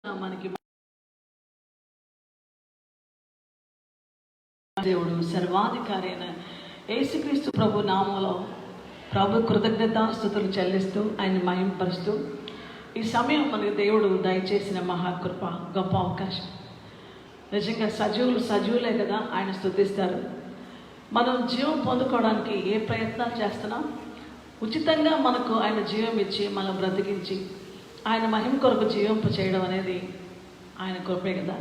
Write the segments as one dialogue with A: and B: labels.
A: మనకి దేవుడు సర్వాధికారి అయిన యేసుక్రీస్తు ప్రభు నామంలో ప్రభు కృతజ్ఞతాస్తుతులు చెల్లిస్తూ ఆయన మహింపరుస్తూ ఈ సమయం మనకి దేవుడు దయచేసిన మహాకృప, గొప్ప అవకాశం. నిజంగా సజీవులే కదా ఆయన స్తుతిస్తారు. మనం జీవం పొందుకోవడానికి ఏ ప్రయత్నాలు చేస్తున్నాం? ఉచితంగా మనకు ఆయన జీవం ఇచ్చి మనం బ్రతికించి ఆయన మహిమ కొరకు జీవింపు చేయడం అనేది ఆయన కృపే కదా.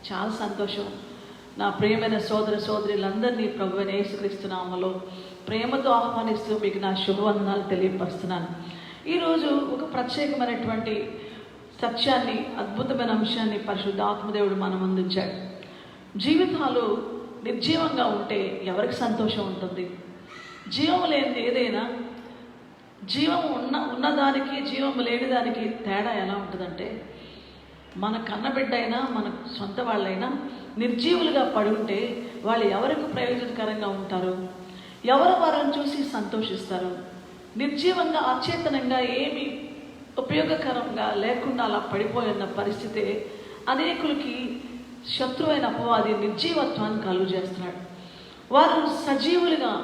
A: చాలా సంతోషం. నా ప్రియమైన సోదర సోదరులందరినీ ప్రభువైన యేసుక్రీస్తు నామములో ప్రేమతో ఆహ్వానిస్తూ మీకు నా శుభవందనాలు తెలియపరుస్తున్నాను. ఈరోజు ఒక ప్రత్యేకమైనటువంటి సత్యాన్ని, అద్భుతమైన అంశాన్ని పరిశుద్ధాత్మదేవుడు మన ముందుంచాడు. జీవితాలు నిర్జీవంగా ఉంటే ఎవరికి సంతోషం ఉంటుంది? జీవం లేనిది ఏదైనా, జీవం ఉన్నదానికి జీవం లేని దానికి తేడా ఎలా ఉంటుందంటే, మన కన్నబిడ్డ అయినా మన సొంత వాళ్ళైనా నిర్జీవులుగా పడి ఉంటే వాళ్ళు ఎవరికి ప్రయోజనకరంగా ఉంటారు? ఎవరు వారిని చూసి సంతోషిస్తారు? నిర్జీవంగా అచేతనంగా ఏమి ఉపయోగకరంగా లేకుండా అలా పడిపోయిన పరిస్థితి అనేకులకి శత్రువైన అపవాది నిర్జీవత్వాన్ని కలుగు చేస్తున్నాడు. వారు సజీవులుగా,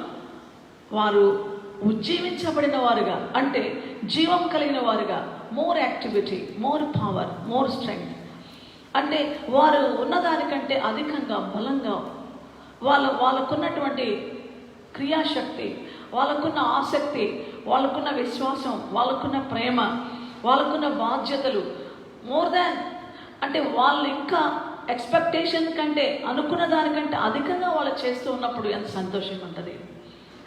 A: వారు ఉజ్జీవించబడిన వారుగా, అంటే జీవం కలిగిన వారుగా, more activity, more power, more strength, అంటే వారు ఉన్నదానికంటే అధికంగా బలంగా వాళ్ళకున్నటువంటి క్రియాశక్తి, వాళ్ళకున్న ఆసక్తి, వాళ్ళకున్న విశ్వాసం, వాళ్ళకున్న ప్రేమ, వాళ్ళకున్న బాధ్యతలు మోర్ దాన్, అంటే వాళ్ళు ఇంకా ఎక్స్పెక్టేషన్ కంటే, అనుకున్న దానికంటే అధికంగా వాళ్ళు చేస్తూ ఉన్నప్పుడు ఎంత సంతోషం ఉంటుంది.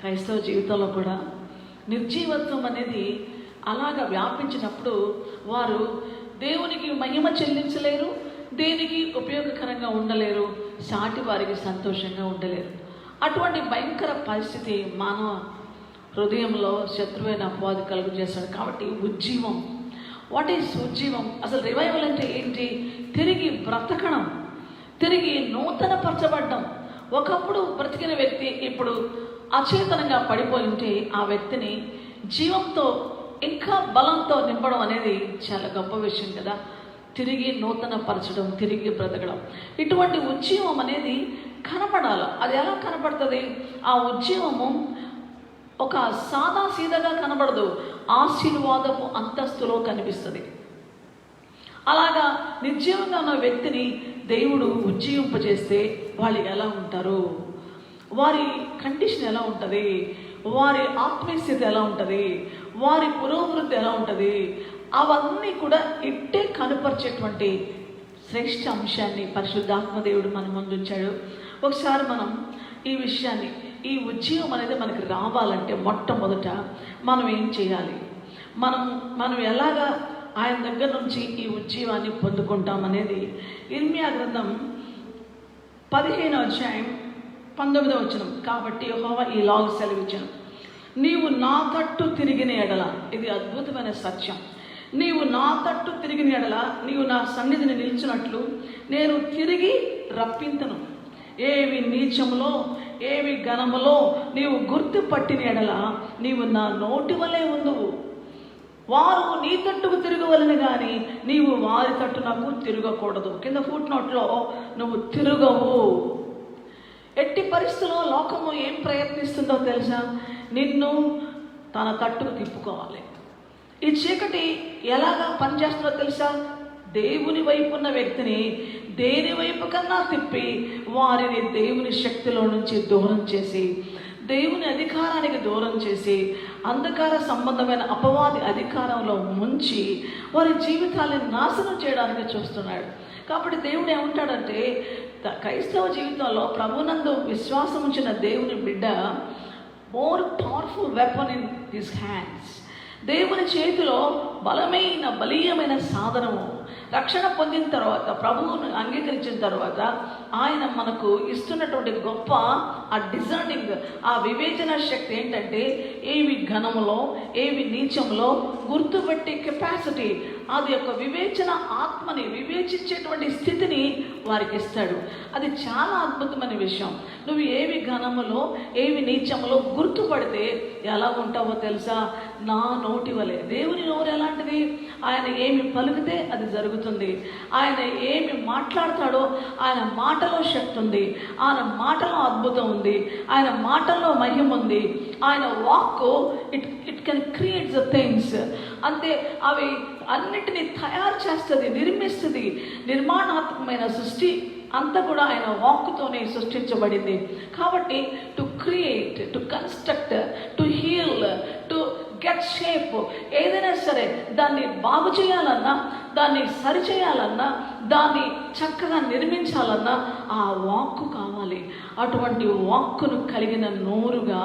A: క్రైస్తవ జీవితంలో కూడా నిర్జీవత్వం అనేది అలాగా వ్యాపించినప్పుడు వారు దేవునికి మహిమ చెల్లించలేరు, దేనికి ఉపయోగకరంగా ఉండలేరు, సాటి వారికి సంతోషంగా ఉండలేరు. అటువంటి భయంకర పరిస్థితి మానవ హృదయంలో శత్రువైన అపవాది కలుగు చేస్తాడు. కాబట్టి ఉజ్జీవం, వాట్ ఈస్ ఉజ్జీవం? అసలు రివైవల్ అంటే ఏంటి? తిరిగి బ్రతకడం, తిరిగి నూతన పరచబడ్డం. ఒకప్పుడు బ్రతికిన వ్యక్తి ఇప్పుడు అచేతనంగా పడిపోయి ఉంటే ఆ వ్యక్తిని జీవంతో, ఇంకా బలంతో నింపడం అనేది చాలా గొప్ప విషయం కదా. తిరిగి నూతన పరచడం, తిరిగి బ్రతకడం, ఇటువంటి ఉజ్జీవం అనేది కనపడాలి. అది ఎలా కనపడుతుంది? ఆ ఉజ్జీవము ఒక సాదా సీదాగా కనబడదు, ఆశీర్వాదపు అంతస్తులో కనిపిస్తుంది. అలాగా నిర్జీవంగా ఉన్న వ్యక్తిని దేవుడు ఉజ్జీవింపజేస్తే వాళ్ళు ఎలా ఉంటారు? వారి కండిషన్ ఎలా ఉంటుంది? వారి ఆత్మీయస్థితి ఎలా ఉంటుంది? వారి పురోభివృద్ధి ఎలా ఉంటుంది? అవన్నీ కూడా ఇట్టే కనుపరిచేటువంటి శ్రేష్ఠ అంశాన్ని పరిశుద్ధాత్మదేవుడు మన ముందు ఉంచాడు. ఒకసారి మనం ఈ విషయాన్ని, ఈ ఉజ్జీవం అనేది మనకి రావాలంటే మొట్టమొదట మనం ఏం చేయాలి? మనం ఎలాగా ఆయన దగ్గర నుంచి ఈ ఉజ్జీవాన్ని పొందుకుంటాం అనేది ఇర్మియా గ్రంథం 15వ అధ్యాయం 19వ వచనం. కాబట్టి యెహోవా ఈలాగు సెలవిచ్చాను, నీవు నా తట్టు తిరిగిన ఎడల, ఇది అద్భుతమైన సత్యం, నీవు నా తట్టు తిరిగిన ఎడల నీవు నా సన్నిధిని నిలిచినట్లు నేను తిరిగి రప్పింతును. ఏవి నీచములో, ఏవి ఘనములో నీవు గుర్తుపట్టిన ఎడల నీవు నా నోటి వలె ఉందువు. వారు నీ తట్టుకు తిరగవలని కానీ నీవు వారి తట్టునకు తిరగకూడదు. కింద ఫుట్ నోట్లో నువ్వు తిరగవు. ఎట్టి పరిస్థితుల్లో లోకము ఏం ప్రయత్నిస్తుందో తెలుసా? నిన్ను తన తట్టుకు తిప్పుకోవాలి. ఈ చీకటి ఎలాగా పనిచేస్తుందో తెలుసా? దేవుని వైపు ఉన్న వ్యక్తిని దేని వైపు కన్నా తిప్పి వారిని దేవుని శక్తిలో నుంచి దూరం చేసి, దేవుని అధికారానికి దూరం చేసి, అంధకార సంబంధమైన అపవాది అధికారంలో ముంచి వారి జీవితాలను నాశనం చేయడానికి చూస్తున్నాడు. కాబట్టి దేవుడు ఏమంటాడంటే, క్రైస్తవ జీవితంలో ప్రభునందు విశ్వాసం ఉంచిన దేవుని బిడ్డ more powerful weapon in his hands. దేవుని చేతిలో బలీయమైన సాధనము. రక్షణ పొందిన తర్వాత, ప్రభువును అంగీకరించిన తర్వాత ఆయన మనకు ఇస్తున్నటువంటి గొప్ప ఆ డిజర్నింగ్, ఆ వివేచన శక్తి ఏంటంటే, ఏవి ఘనములో, ఏవి నీచములో గుర్తుపెట్టే కెపాసిటీ, అది యొక్క వివేచన ఆత్మని వివేచించేటువంటి స్థితిని వారికి ఇస్తాడు. అది చాలా అద్భుతమైన విషయం. నువ్వు ఏవి ఘనములో ఏవి నీచములో గుర్తుపడితే ఎలా ఉంటావో తెలుసా? నా నోటి వలె. దేవుని నోరు ఎలాంటిది? ఆయన ఏమి పలికితే అది జరుగుతుంది. ఆయన ఏమి మాట్లాడతాడో ఆయన మాటలో శక్తి ఉంది, ఆయన మాటలో అద్భుతం ఉంది, ఆయన మాటల్లో మహిమ ఉంది. ఆయన walk it can create the things. అంతే, అవి అన్నిటినీ తయారు చేస్తుంది, నిర్మిస్తుంది. నిర్మాణాత్మకమైన సృష్టి అంతా కూడా ఆయన వాక్కుతోనే సృష్టించబడింది. కాబట్టి to create, to construct, to heal, to get shape, ఏదైనా సరే దాన్ని బాగు చేయాలన్నా, దాన్ని సరిచేయాలన్నా, దాన్ని చక్కగా నిర్మించాలన్నా ఆ వాక్కు కావాలి. అటువంటి వాక్కును కలిగిన నోరుగా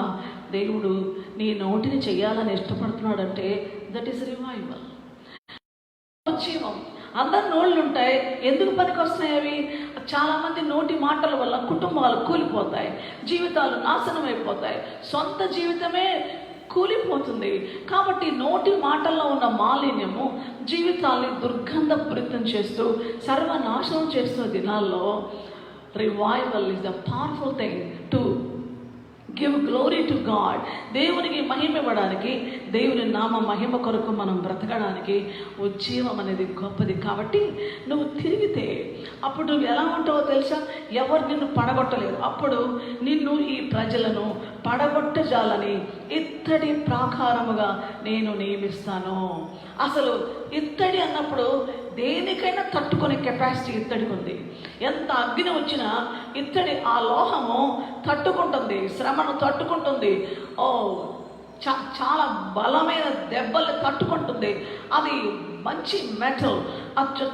A: దేవుడు నీ నోటిని చేయాలని ఇష్టపడుతున్నాడంటే దట్ ఈస్ రివైవల్. జీవం. అందరి నోళ్ళు ఉంటాయి, ఎందుకు పనికి వస్తాయి అవి? చాలామంది నోటి మాటల వల్ల కుటుంబాలు కూలిపోతాయి, జీవితాలు నాశనం అయిపోతాయి, సొంత జీవితమే కూలిపోతుంది. కాబట్టి నోటి మాటల్లో ఉన్న మాలిన్యము జీవితాన్ని దుర్గంధపూరితం చేస్తూ సర్వనాశనం చేస్తున్న దినాల్లో revival is the powerful thing to give glory to God. దేవునికి మహిమ ఇవ్వడానికి, దేవుని నామ మహిమ కొరకు మనం బ్రతకడానికి ఉజ్జీవం అనేది గొప్పది. కాబట్టి నువ్వు తిరిగితే అప్పుడు నువ్వు ఎలా ఉంటావో తెలుసా? ఎవరు నిన్ను పడగొట్టలేరు. అప్పుడు నిన్ను ఈ ప్రజలను పడగొట్టజాలని ఇత్తడి ప్రాకారముగా నేను నియమిస్తాను. అసలు ఇత్తడి అన్నప్పుడు దేనికైనా తట్టుకునే కెపాసిటీ ఇత్తడికి ఉంది. ఎంత అగ్ని వచ్చినా ఇత్తడి, ఆ లోహము తట్టుకుంటుంది, శ్రమను తట్టుకుంటుంది. చాలా బలమైన దెబ్బలు తట్టుకుంటుంది. అది మంచి మెటల్,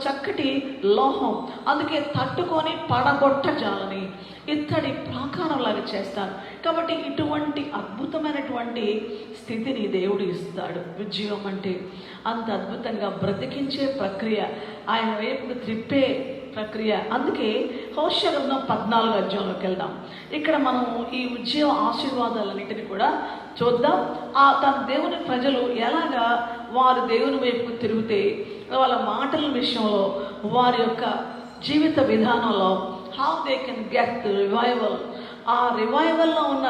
A: చక్కటి లోహం. అందుకే తట్టుకొని పడగొట్టజాలని ఇత్తడి ప్రాకారంలాగా చేస్తాను. కాబట్టి ఇటువంటి అద్భుతమైనటువంటి స్థితిని దేవుడు ఇస్తాడు. ఉజ్జీవం అంటే అంత అద్భుతంగా బ్రతికించే ప్రక్రియ, ఆయన వైపుకు త్రిప్పే ప్రక్రియ. అందుకే హోషేయ గ్రంథం 14వ అధ్యాయంలోకి వెళ్దాం. ఇక్కడ మనం ఈ ఉజ్జీవ ఆశీర్వాదాలన్నింటినీ కూడా చూద్దాం. తన దేవుని ప్రజలు ఎలాగా వారు దేవుని వైపుకు తిరిగితే వాళ్ళ మాటల విషయంలో, వారి యొక్క జీవిత విధానంలో how they can get revival, ఆ రివైవల్లో ఉన్న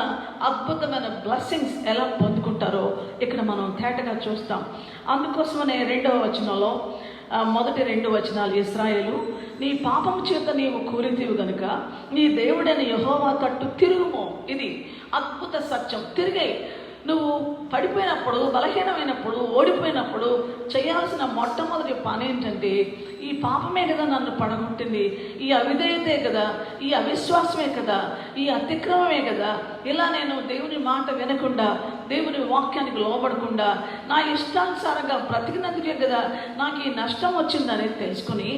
A: అద్భుతమైన బ్లెస్సింగ్స్ ఎలా పొందుకుంటారో ఇక్కడ మనం తేటగా చూస్తాం. అందుకోసమనే 2వ వచనంలో మొదటి 2 వచనాలు, ఇశ్రాయేలు నీ పాపము చేత నీవు కూలితీవు గనుక నీ దేవుడైన యెహోవా తట్టు తిరుగుము. ఇది అద్భుత సత్యం. తిరిగాయి. నువ్వు పడిపోయినప్పుడు, బలహీనమైనప్పుడు, ఓడిపోయినప్పుడు చేయాల్సిన మొట్టమొదటి పని ఏంటంటే, ఈ పాపమే కదా నన్ను పడగొట్టింది, ఈ అవిధేయతే కదా, ఈ అవిశ్వాసమే కదా, ఈ అతిక్రమమే కదా, ఇలా నేను దేవుని మాట వినకుండా, దేవుని వాక్యానికి లోబడకుండా, నా ఇష్టానుసారంగా బ్రతికినందుకే కదా నాకు ఈ నష్టం వచ్చిందని తెలుసుకుని,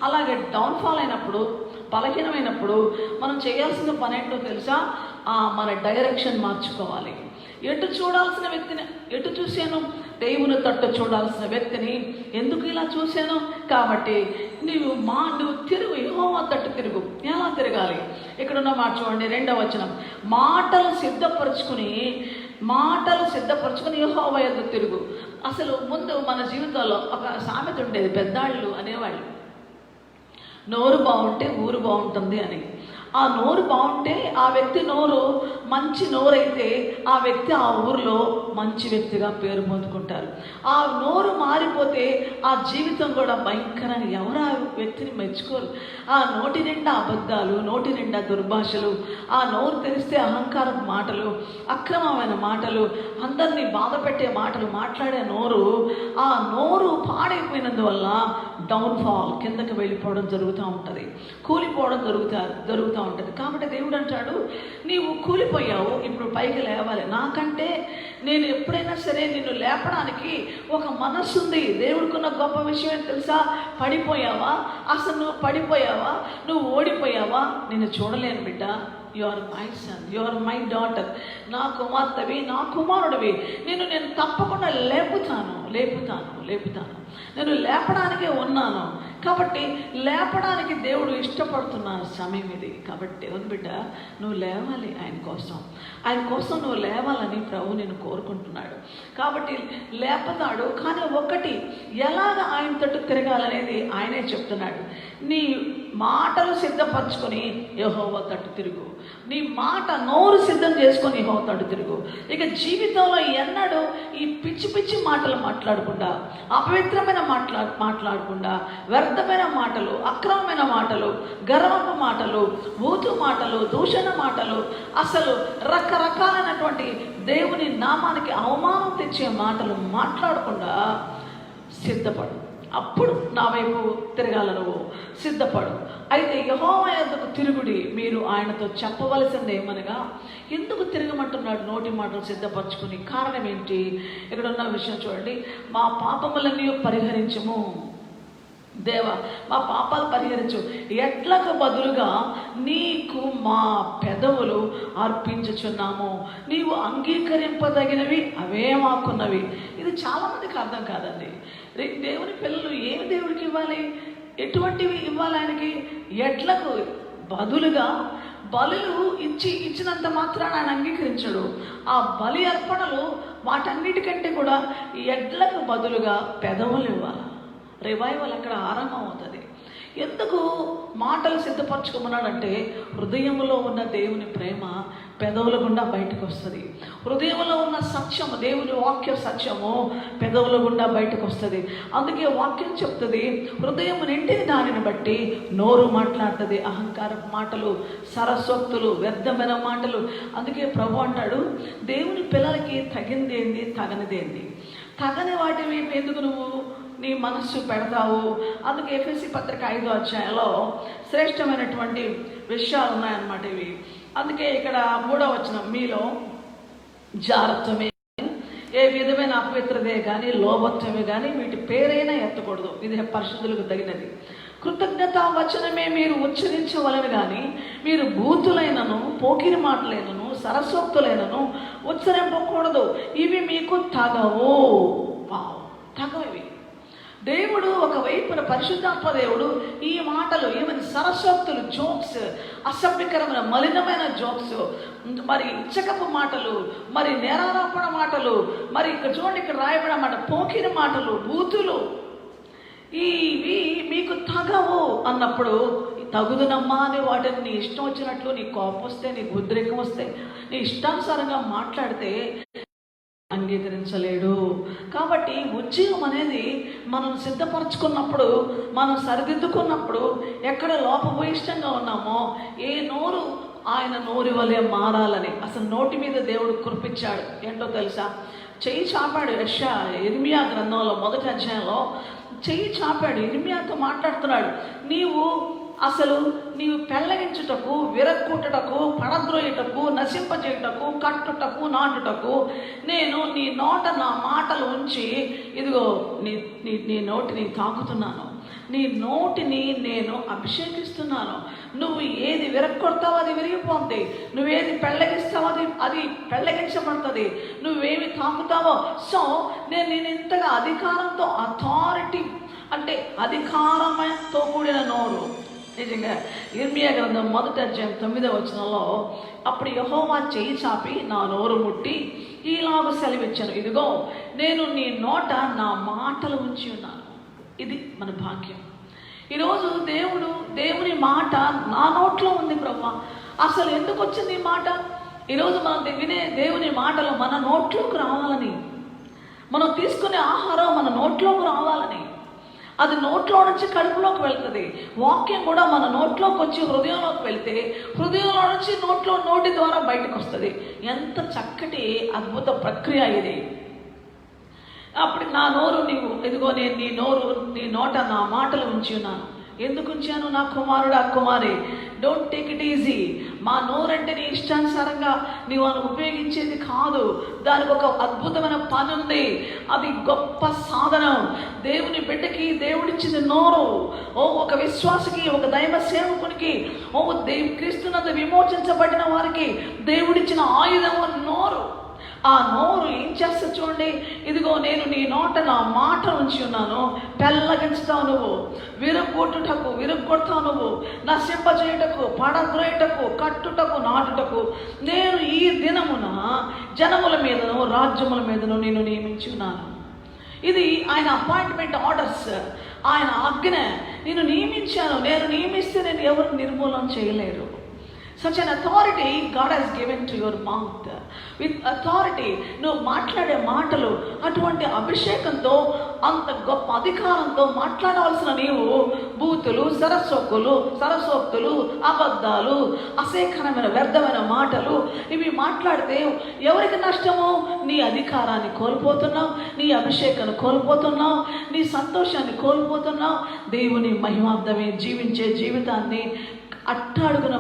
A: అలాగే డౌన్ఫాల్ అయినప్పుడు, బలహీనమైనప్పుడు మనం చేయాల్సిన పని ఏంటో తెలుసా? మన డైరెక్షన్ మార్చుకోవాలి. ఎటు చూడాల్సిన వ్యక్తిని ఎటు చూశాను? దేవుని తట్టు చూడాల్సిన వ్యక్తిని ఎందుకు ఇలా చూశాను? కాబట్టి నువ్వు తిరుగు, యెహోవా తట్టు తిరుగు. ఎలా తిరగాలి? ఇక్కడున్న మాట చూడండి, 2వ వచనం. మాటలు సిద్ధపరచుకుని యెహోవా యందు తిరుగు. అసలు ముందు మన జీవితాల్లో ఒక సామెత ఉండేది, పెద్దాళ్ళు అనేవాళ్ళు, నోరు బాగుంటే ఊరు బాగుంటుంది అని. ఆ నోరు బాగుంటే ఆ వ్యక్తి నోరు మంచి నోరైతే ఆ వ్యక్తి ఆ ఊరిలో మంచి వ్యక్తిగా పేరు పొందుకుంటారు. ఆ నోరు మారిపోతే ఆ జీవితం కూడా భయంకరంగా, ఎవరు ఆ వ్యక్తిని మెచ్చుకోరు. ఆ నోటి నిండా అబద్ధాలు, నోటి నిండా దుర్భాషలు, ఆ నోరు తెరిస్తే అహంకారపు మాటలు, అక్రమమైన మాటలు, అందరినీ బాధ పెట్టే మాటలు మాట్లాడే నోరు, ఆ నోరు పాడైపోయినందువల్ల డౌన్ఫాల్, కిందకి వెళ్ళిపోవడం జరుగుతూ ఉంటుంది, కూలిపోవడం జరుగుతూ ఉంటుంది. కాబట్టి దేవుడు అంటాడు, నీవు కూలిపోయావు, ఇప్పుడు పైకి లేవాలి. నాకంటే నేను ఎప్పుడైనా సరే నిన్ను లేపడానికి ఒక మనస్సు ఉంది. దేవుడికున్న గొప్ప విషయం ఏంటి తెలుసా? పడిపోయావా? అసలు నువ్వు పడిపోయావా? నువ్వు ఓడిపోయావా? నిన్ను చూడలేను బిడ్డ. You are my son, you are my daughter. నా కుమార్తెవి, నా కుమారుడివి. నేను తప్పకుండా లేపుతాను. నేను లేపడానికే ఉన్నాను. కాబట్టి లేపడానికి దేవుడు ఇష్టపడుతున్న సమయం ఇది. కాబట్టి దేవుని బిడ్డ, నువ్వు లేవాలి ఆయన కోసం నువ్వు లేవాలని ప్రభు నేను కోరుకుంటున్నాడు. కాబట్టి లేపతాడు. కానీ ఒకటి, ఎలాగ ఆయన తట్టు తిరగాలనేది ఆయనే చెప్తున్నాడు. నీ మాటలు సిద్ధపరచుకొని యెహోవా తట్టు తిరుగు. నీ మాట నోరు సిద్ధం చేసుకొని యెహోవా తట్టు తిరుగు. ఇక జీవితంలో ఎన్నడూ ఈ పిచ్చి పిచ్చి మాటలు మాట్లాడకుండా, అపవిత్రమైన మాట్లాడకుండా, వ్యర్థమైన మాటలు, అక్రమమైన మాటలు, గర్వపు మాటలు, బూతు మాటలు, దూషణ మాటలు, అసలు రకరకాలైనటువంటి దేవుని నామానికి అవమానం తెచ్చే మాటలు మాట్లాడకుండా సిద్ధపడు. అప్పుడు నా వైపు తిరగాల నువ్వు, సిద్ధపడు. అయితే యెహోవా యొద్దకు తిరుగుడి, మీరు ఆయనతో చెప్పవలసింది ఏమనగా, ఎందుకు తిరగమంటున్నాడు నోటి మాటలు సిద్ధపరచుకుని? కారణం ఏంటి? ఇక్కడ ఉన్న విషయం చూడండి. మా పాపములన్నీ పరిహరించము దేవా, మా పాపాలు పరిహరించు. ఎడ్లకు బదులుగా నీకు మా పెదవులు అర్పించుచున్నాము. నీవు అంగీకరింపదగినవి అవే మాకున్నవి. ఇది చాలామందికి అర్థం కాదండి. దేవుని పిల్లలు ఏమి దేవుడికి ఇవ్వాలి? ఎటువంటివి ఇవ్వాలి ఆయనకి? ఎడ్లకు బదులుగా బలులు ఇచ్చినంత మాత్రాన ఆయన అంగీకరించడు. ఆ బలి అర్పణలు వాటన్నిటికంటే కూడా ఎడ్లకు బదులుగా పెదవులు ఇవ్వాలి. రివైవల్ అక్కడ ఆరంభం అవుతుంది. ఎందుకు మాటలు సిద్ధపరచుకోమన్నాడంటే, హృదయంలో ఉన్న దేవుని ప్రేమ పెదవుల గుండా బయటకు వస్తుంది. హృదయంలో ఉన్న సత్యము, దేవుని వాక్య సత్యము పెదవుల గుండా బయటకు వస్తుంది. అందుకే వాక్యం చెప్తుంది, హృదయం నిండిన దానిని బట్టి నోరు మాట్లాడుతుంది. అహంకార మాటలు, సరస్వక్తులు, వ్యర్థమైన మాటలు. అందుకే ప్రభు అంటాడు, దేవుని పిల్లలకి తగిందేంది, తగనిదేంది? తగని వాటి వైపు ఎందుకు నువ్వు నీ మనస్సు పెడతావు? అందుకే ఎఫెసీ పత్రిక 5వ అధ్యాయంలో శ్రేష్టమైనటువంటి విషయాలు ఉన్నాయన్నమాట ఇవి. అందుకే ఇక్కడ 3వ వచనం, మీలో జారత్వమే, ఏ విధమైన అపవిత్రతే కానీ, లోభత్వమే కానీ వీటి పేరైనా ఎత్తకూడదు. ఇది పరిశుద్ధులకు తగినది. కృతజ్ఞతా వచనమే మీరు ఉచ్చరించవలను కానీ, మీరు బూతులైనను, పోకిరి మాటలైనను, సరస్వక్తులైనను ఉచ్చరింపకూడదు. ఇవి మీకు తగవు. తగవి. దేవుడు ఒకవైపున పరిశుద్ధాత్మ దేవుడు ఈ మాటలు, ఏమైనా సరస్వక్తులు, జోక్స్, అసభ్యకరమైన మలినమైన జోక్స్, మరి ఇచ్చకపు మాటలు, మరి నేరారోపణ మాటలు, మరి ఇక్కడ చూడండి, ఇక్కడ రాయబడిన మాట పోకిరి మాటలు, బూతులు, ఇవి మీకు తగవు అన్నప్పుడు, తగుదునమ్మా అని వాటిని నీ ఇష్టం వచ్చినట్లు, నీ కోపం వస్తే, నీకు ఉద్రేకం వస్తే, నీ ఇష్టానుసారంగా మాట్లాడితే అంగీకరించలేడు. కాబట్టి ఉద్యోగం అనేది మనం సిద్ధపరచుకున్నప్పుడు, మనం సరిదిద్దుకున్నప్పుడు, ఎక్కడ లోపభూయిష్టంగా ఉన్నామో, ఏ నోరు ఆయన నోరి వలె మారాలని అసలు నోటి మీద దేవుడు కురిపించాడు. ఏంటో తెలుసా? చెయ్యి చాపాడు. ఇర్మియా గ్రంథంలో 1వ అధ్యాయంలో చెయ్యి చాపాడు. ఇర్మియాతో మాట్లాడుతున్నాడు, నీవు పెళ్ళగించుటకు, విరక్కుటకు, పడద్రోయుటకు, నశింపచేయుటకు, కట్టుటకు, నాటుటకు నేను నీ నోట నా మాటలు ఉంచి, ఇదిగో నీ నోటిని తాకుతున్నాను, నీ నోటిని నేను అభిషేకిస్తున్నాను. నువ్వు ఏది విరక్కొడతావో అది విరిగిపోతుంది, నువ్వేది పెళ్ళగిస్తావో అది పెళ్ళగించబడుతుంది, నువ్వేమి తాకుతావో. సో నేను ఇంతగా అధికారంతో, అథారిటీ అంటే అధికారంతో కూడిన నోరు. నిజంగా ఇర్మియా గ్రంథం 1వ అధ్యాయం 9వ వచనంలో, అప్పుడు యెహోవా చెయ్యి చాపి నా నోరు ముట్టి ఈలాగ సెలవిచ్చాను, ఇదిగో నేను నీ నోట నా మాటలు ఉంచి ఉన్నాను. ఇది మన భాగ్యం. ఈరోజు దేవుని మాట నా నోట్లో ఉంది. బ్రహ్మ అసలు ఎందుకు వచ్చింది ఈ మాట? ఈరోజు మనం వినే దేవుని మాటలు మన నోట్లోకి రావాలని, మనం తీసుకునే ఆహారం మన నోట్లోకి రావాలని, అది నోట్లో నుంచి కడుపులోకి వెళ్తుంది. వాక్యం కూడా మన నోట్లోకి వచ్చి హృదయంలోకి వెళ్తే, హృదయంలో నుంచి నోటి ద్వారా బయటకు వస్తుంది. ఎంత చక్కటి అద్భుత ప్రక్రియ ఇది. అప్పుడు నా నోరు ఇదిగో నేను నీ నోట నా మాటలు ఉంచి ఉన్నాను. ఎందుకు ఉంచాను? నా కుమారుడా, కుమారి, డోంట్ టేక్ ఇట్ ఈజీ. మా నోరంటే నీ ఇష్టానుసారంగా నీవు ఉపయోగించేది కాదు. దానికి ఒక అద్భుతమైన పని ఉంది. అది గొప్ప సాధనం. దేవుని బిడ్డకి దేవుడిచ్చిన నోరు, ఒక విశ్వాసకి, ఒక దైవ సేవకునికి, క్రీస్తునందు విమోచించబడిన వారికి దేవుడిచ్చిన ఆయుధము నోరు. ఆ నోరు ఏం చేస్తా చూడండి, ఇదిగో నేను నీ నోట నా మాట ఉంచి ఉన్నాను, పెళ్ళగించుతావు నువ్వు, విరుగొడతావు నువ్వు, నశింపజేయుటకు, పడద్రోయుటకు, కట్టుటకు, నాటుటకు నేను ఈ దినమున జనముల మీదను రాజ్యముల మీదను నేను నియమించి ఉన్నాను. ఇది ఆయన అపాయింట్మెంట్ ఆర్డర్స్, ఆయన ఆజ్ఞ. నేను నియమించాను, నేను నియమిస్తే నేను ఎవరు నిర్మూలన చేయలేరు. Such an authority God has given to your mouth. With authority, నువ్వు మాట్లాడే మాటలు అటువంటి అభిషేకంతో, అంత గొప్ప అధికారంతో మాట్లాడవలసిన నీవు బూతులు, సరసోక్తులు, అబద్ధాలు, అసేకరమైన వ్యర్థమైన మాటలు ఇవి మాట్లాడితే ఎవరికి నష్టము? నీ అధికారాన్ని కోల్పోతున్నావు, నీ అభిషేకాన్ని కోల్పోతున్నావు, నీ సంతోషాన్ని కోల్పోతున్నావు, దేవుని మహిమార్థమే జీవించే జీవితాన్ని అట్టాడుగున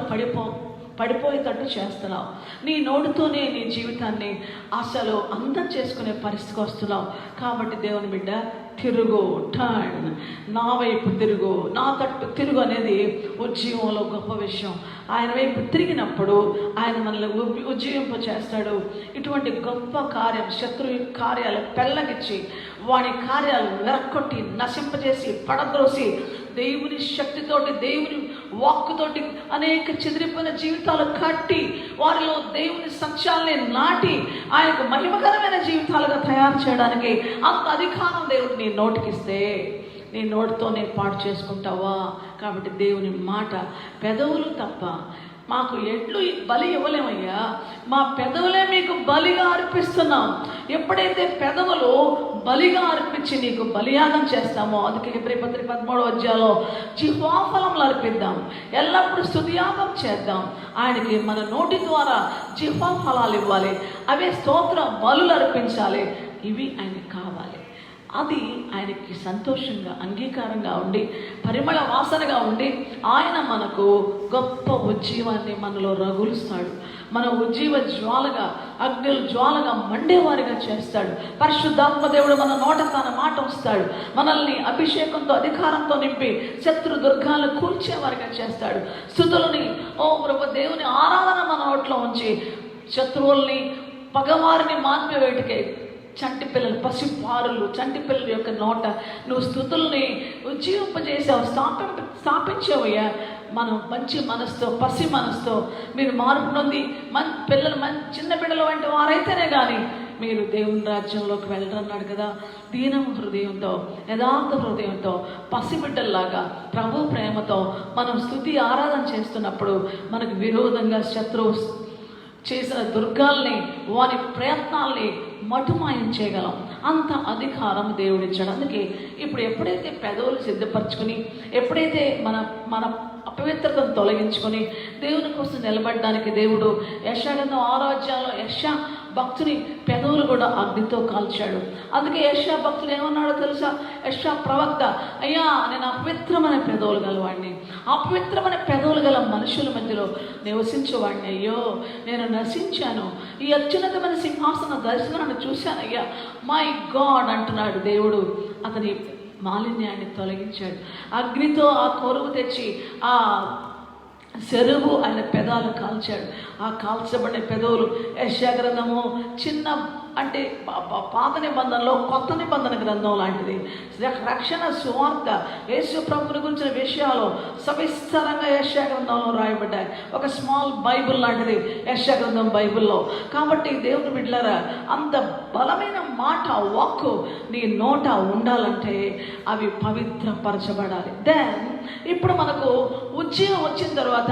A: పడిపోయేటట్టు చేస్తున్నావు. నీ నోటితోనే నీ జీవితాన్ని అసలు అందం చేసుకునే పరిస్థితికి వస్తున్నావు. కాబట్టి దేవుని బిడ్డ, తిరుగు, టర్న్, నా వైపు తిరుగు, నా తట్టు తిరుగు అనేది ఉజ్జీవంలో గొప్ప విషయం. ఆయన వైపు తిరిగినప్పుడు ఆయన మనల్ని ఉజ్జీవింప చేస్తాడు. ఇటువంటి గొప్ప కార్యం, శత్రు కార్యాలు పెళ్ళగిచ్చి వాడి కార్యాలు వెరక్కొట్టి నశింపజేసి పడద్రోసి దేవుని శక్తితోటి, దేవుని వాక్కుతోటి అనేక చెదిరిపోయిన జీవితాలు కట్టి వారిలో దేవుని సత్యాల్ని నాటి ఆయనకు మహిమకరమైన జీవితాలుగా తయారు చేయడానికి అంత అధికారం దేవుడు నీ నోటికిస్తే నీ నోటితోనే పాటు చేసుకుంటావా? కాబట్టి దేవుని మాట, పెదవులు తప్ప మాకు ఎట్లు బలి ఇవ్వలేమయ్యా, మా పెదవులే మీకు బలిగా అర్పిస్తున్నాం. ఎప్పుడైతే పెదవులు బలిగా అర్పించి నీకు బలియాగం చేస్తామో, అందుకే హెబ్రీ పత్రిక 13వ అధ్యాయంలో జిహ్వాఫలములు అర్పిద్దాం, ఎల్లప్పుడూ స్తుతియాగం చేద్దాం. ఆయనకి మన నోటి ద్వారా జిహ్వా ఫలాలు ఇవ్వాలి, అవే స్తోత్ర బలులు అర్పించాలి. ఇవి ఆయనకి కావాలి. అది ఆయనకి సంతోషంగా, అంగీకారంగా ఉండి, పరిమళ వాసనగా ఉండి ఆయన మనకు గొప్ప ఉజ్జీవాన్ని మనలో రగులుస్తాడు. మన ఉజ్జీవ జ్వాలగా, అగ్ని జ్వాలగా మండేవారిగా చేస్తాడు. పరిశుద్ధాత్మ దేవుడు మన నోట తన మాట వస్తాడు. మనల్ని అభిషేకంతో, అధికారంతో నింపి శత్రు దుర్గాలను కూల్చేవారిగా చేస్తాడు. స్తుతులని, ఓ ప్రభు దేవుని ఆరాధన మన నోట్లో ఉంచి శత్రువుల్ని, పగవారిని మాన్పివేటికే చంటి పిల్లలు, పసిపారులు, చంటి పిల్లల యొక్క నోట నువ్వు స్తుతుల్ని ఉజ్జీవింపజేసావు, స్థాపించావయ్యా. మనం మంచి మనసుతో, పసి మనసుతో మీరు మార్పు నొంది పిల్లలు చిన్న బిడ్డలు వంటి వారైతేనే కానీ మీరు దేవుని రాజ్యంలోకి వెళ్ళరన్నాడు కదా. దీనం హృదయంతో, యథార్థ హృదయంతో, పసిబిడ్డల్లాగా ప్రభు ప్రేమతో మనం స్తుతి ఆరాధన చేస్తున్నప్పుడు మనకు విరోధంగా శత్రువు చేసిన దుర్గాల్ని, వారి ప్రయత్నాల్ని మటుమాయం చేయగలం. అంత అధికారం దేవుడిచ్చాడు. అందుకే ఇప్పుడు ఎప్పుడైతే పెదవులు సిద్ధపరచుకొని, ఎప్పుడైతే మన అపవిత్రతను తొలగించుకొని దేవుని కోసం నిలబడడానికి దేవుడు యెషయా ఆరాధ్యాల్లో యెషయా భక్తుని పెదవులు కూడా అగ్నితో కాల్చాడు. అందుకే యెషయా భక్తులు ఏమన్నాడో తెలుసా? యెషయా ప్రవక్త, అయ్యా నేను అపవిత్రమైన పెదవులు గలవాడిని, అపవిత్రమైన పెదవులు గల మనుషుల మధ్యలో నివసించేవాడిని. అయ్యో నేను నశించాను, ఈ అత్యున్నతమైన సింహాసన దర్శనాన్ని చూశాను అయ్యా, మై గాడ్ అంటున్నాడు దేవుడు. అతని మాలిన్యాన్ని తొలగించాడు. అగ్నితో ఆ కొరువు తెచ్చి ఆ సెరువు ఆయన పెదాలు కాల్చాడు. ఆ కాల్చబడిన పెదవులు యెషయా గ్రంథము చిన్న అంటే పాత నిబంధనలో కొత్త నిబంధన గ్రంథం లాంటిది. రక్షణ సువార్త, యేసు ప్రభువుని గురించిన విషయాలు సవిస్తరంగా యెషయా గ్రంథంలో రాయబడ్డాయి. ఒక స్మాల్ బైబుల్ లాంటిది యెషయా గ్రంథం బైబుల్లో. కాబట్టి దేవుని బిడ్డలారా, అంత బలమైన మాట, వాక్కు నీ నోట ఉండాలంటే అవి పవిత్రపరచబడాలి. దెన్ ఇప్పుడు మనకు ఉజ్జీవం వచ్చిన తర్వాత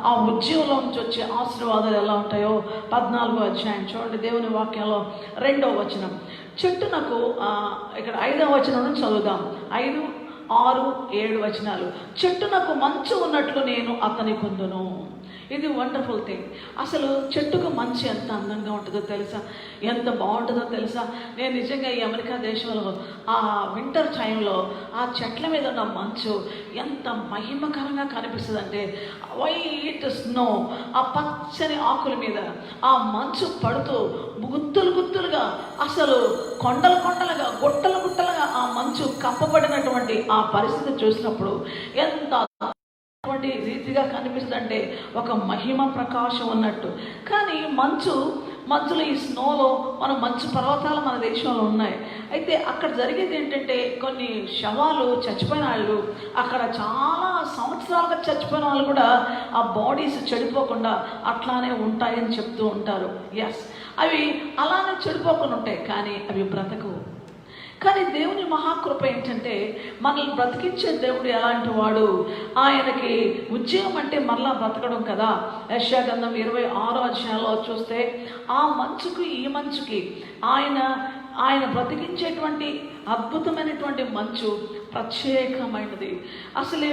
A: ఆ ఉజ్జీవంలో నుంచి వచ్చే ఆశీర్వాదాలు ఎలా ఉంటాయో 14వ అధ్యాయం చూడండి. దేవుని వాక్యంలో 2వ వచనం, చెట్టునకు ఇక్కడ 5వ వచనం నుంచి చదువుదాం. 5, 6, 7 వచనాలు. చెట్టునకు మంచు ఉన్నట్లు నేను అతని కొందును. ఇది వండర్ఫుల్ థింగ్. అసలు చెట్టుకు మంచు ఎంత అందంగా ఉంటుందో తెలుసా, ఎంత బాగుంటుందో తెలుసా. నేను నిజంగా ఈ అమెరికా దేశంలో ఆ వింటర్ టైంలో ఆ చెట్ల మీద ఉన్న మంచు ఎంత మహిమకరంగా కనిపిస్తుంది అంటే, వైట్ స్నో, ఆ పచ్చని ఆకుల మీద ఆ మంచు పడుతూ గుత్తులు గుత్తులుగా, అసలు కొండలు కొండలుగా, గుట్టలు గుట్టలుగా ఆ మంచు కప్పబడినటువంటి ఆ పరిస్థితి చూసినప్పుడు ఎంత రీతిగా కనిపిస్తుందంటే ఒక మహిమ ప్రకాశం ఉన్నట్టు. కానీ మంచు మధ్యలో ఈ స్నోలో మనం మంచు పర్వతాలు మన దేశంలో ఉన్నాయి. అయితే అక్కడ జరిగేది ఏంటంటే కొన్ని శవాలు చచ్చిపోయిన వాళ్ళు, అక్కడ చాలా సంవత్సరాలుగా చచ్చిపోయిన వాళ్ళు కూడా ఆ బాడీస్ చెడిపోకుండా అట్లానే ఉంటాయని చెప్తూ ఉంటారు. ఎస్, అవి అలానే చెడిపోకుండా ఉంటాయి, కానీ అవి బ్రతకవు. కానీ దేవుని మహాకృప ఏంటంటే మనల్ని బ్రతికించే దేవుడు ఎలాంటి వాడు, ఆయనకి ఉద్యోగం అంటే మరలా బ్రతకడం కదా. యెషయా గ్రంథం 26వ అధ్యాయంలో చూస్తే ఆ మంచుకి ఈ మంచుకి ఆయన బ్రతికించేటువంటి అద్భుతమైనటువంటి మంచు ప్రత్యేకమైనది. అసలు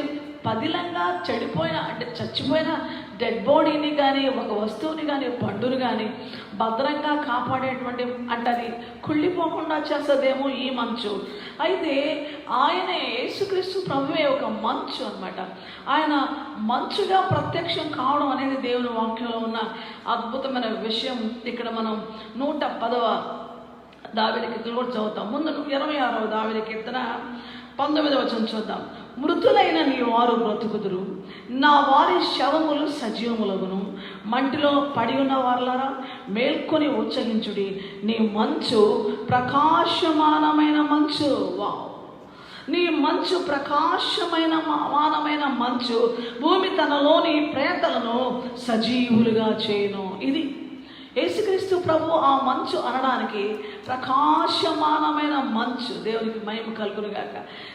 A: పదిలంగా చెడిపోయిన అంటే చచ్చిపోయిన డెడ్ బాడీని కానీ ఒక వస్తువుని కానీ పండుని కానీ భద్రంగా కాపాడేటువంటి అంటే అది కుళ్ళిపోకుండా చేస్తుందేమో ఈ మంచు. అయితే ఆయనే యేసుక్రీస్తు ప్రభువే ఒక మంచు అన్నమాట. ఆయన మంచుగా ప్రత్యక్షం కావడం అనేది దేవుని వాక్యంలో ఉన్న అద్భుతమైన విషయం. ఇక్కడ మనం 110వ దావీదు కీర్తన కూడా చదువుతాం. ముందు 26వ దావీదు కీర్తన 19వ వచనం చూద్దాం. మృతులైన నీ వారు బ్రతుకుదురు, నా వారి శవములు సజీవములగును. మంటిలో పడి ఉన్న వారులారా మేల్కొని ఉచ్చరించుడి, నీ మంచు ప్రకాశమానమైన మంచు. వావ్, నీ మంచు ప్రకాశమానమైన మంచు భూమి తనలోని ప్రేతలను సజీవులుగా చేయను. ఇది యేసుక్రీస్తు ప్రభు ఆ మంచు అనడానికి ప్రకాశమానమైన మంచు. దేవునికి మహిమ కలుగునుగాక.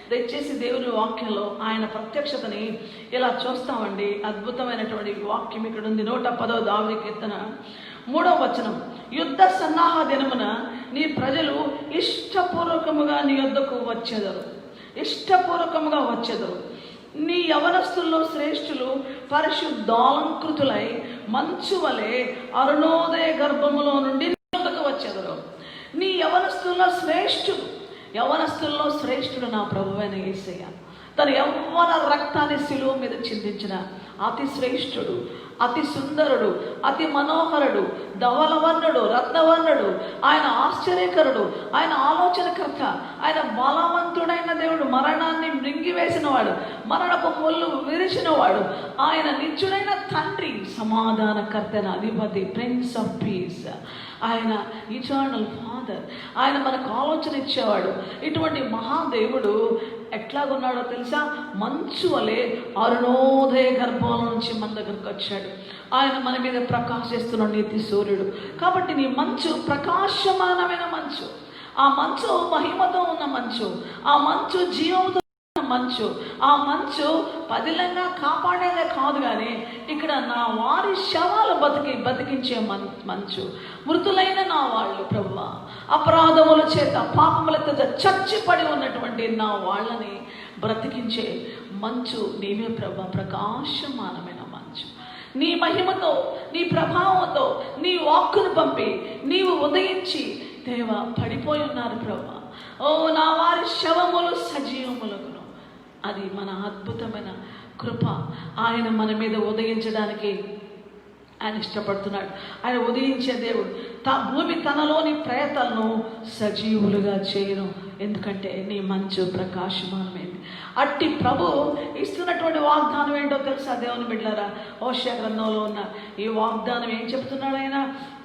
A: దయచేసి దేవుని వాక్యంలో ఆయన ప్రత్యక్షతని ఇలా చూస్తామండి. అద్భుతమైనటువంటి వాక్యం ఇక్కడ ఉంది. 110వ దావీదు కీర్తన 3వ వచనం. యుద్ధ సన్నాహ దినమున నీ ప్రజలు ఇష్టపూర్వకముగా నీ యొద్దకు వచ్చెదరు, ఇష్టపూర్వకముగా వచ్చెదరు. నీ యవనస్తుల్లో శ్రేష్ఠులు పరిశుద్ధాలంకృతులై మంచు వలె అరుణోదయ గర్భములో నుండి వచ్చెదరు. నీ యవనస్తుల్లో శ్రేష్ఠుడు నా ప్రభువైన యేసయ్య. తన యవ్వన రక్తాన్ని శిలువ మీద చిందించిన అతి శ్రేష్ఠుడు, అతి సుందరుడు, అతి మనోహరుడు, ధవలవర్ణుడు, రత్నవర్ణుడు, ఆయన ఆశ్చర్యకరుడు, ఆయన ఆలోచనకర్త, ఆయన బలవంతుడైన దేవుడు, మరణాన్ని మృంగివేసినవాడు, మరణపు ముళ్ళు విరిచినవాడు, ఆయన నిత్యుడైన తండ్రి, సమాధానకర్తైన అధిపతి, ప్రిన్స్ ఆఫ్ పీస్, ఆయన ఇటర్నల్ ఫాదర్, ఆయన మనకు ఆలోచన ఇచ్చేవాడు. ఇటువంటి మహాదేవుడు ఎట్లాగున్నాడో తెలుసా? మంచు వలె అరుణోదయ గర్భంలో నుంచి మన దగ్గరకు వచ్చాడు. ఆయన మన మీద ప్రకాశిస్తున్న నీతి సూర్యుడు. కాబట్టి నీ మంచు ప్రకాశమానమైన మంచు, ఆ మంచు మహిమతో ఉన్న మంచు, ఆ మంచు జీవంతో మంచు, ఆ మంచు పదిలంగా కాపాడేదే కాదు, కానీ ఇక్కడ నా వారి శవాలు బతికించే మంచు. మృతులైన నా వాళ్ళు ప్రభువా, అపరాధముల చేత పాపముల చేత చచ్చిపడి ఉన్నటువంటి నా వాళ్ళని బ్రతికించే మంచు నీవే ప్రభా, ప్రకాశమానమైన మంచు. నీ మహిమతో, నీ ప్రభావంతో, నీ వాక్కును పంపి నీవు ఉదయించి దేవా పడిపోయి ఉన్నారు ప్రభా. ఓ నా వారి శవములు సజీవములగును. అది మన అద్భుతమైన కృప. ఆయన మన మీద ఉదయించడానికి ఆయన ఇష్టపడుతున్నాడు. ఆయన ఉదయించే దేవుడు. భూమి తనలోని ప్రేతలను సజీవులుగా చేయను, ఎందుకంటే నీ మంచు ప్రకాశమానమైంది. అట్టి ప్రభు ఇస్తున్నటువంటి వాగ్దానం ఏంటో తెలుసా దేవుని బిడ్డలారా? హోషేయ గ్రంథంలో ఉన్న ఈ వాగ్దానం ఏం చెప్తున్నాడు ఆయన?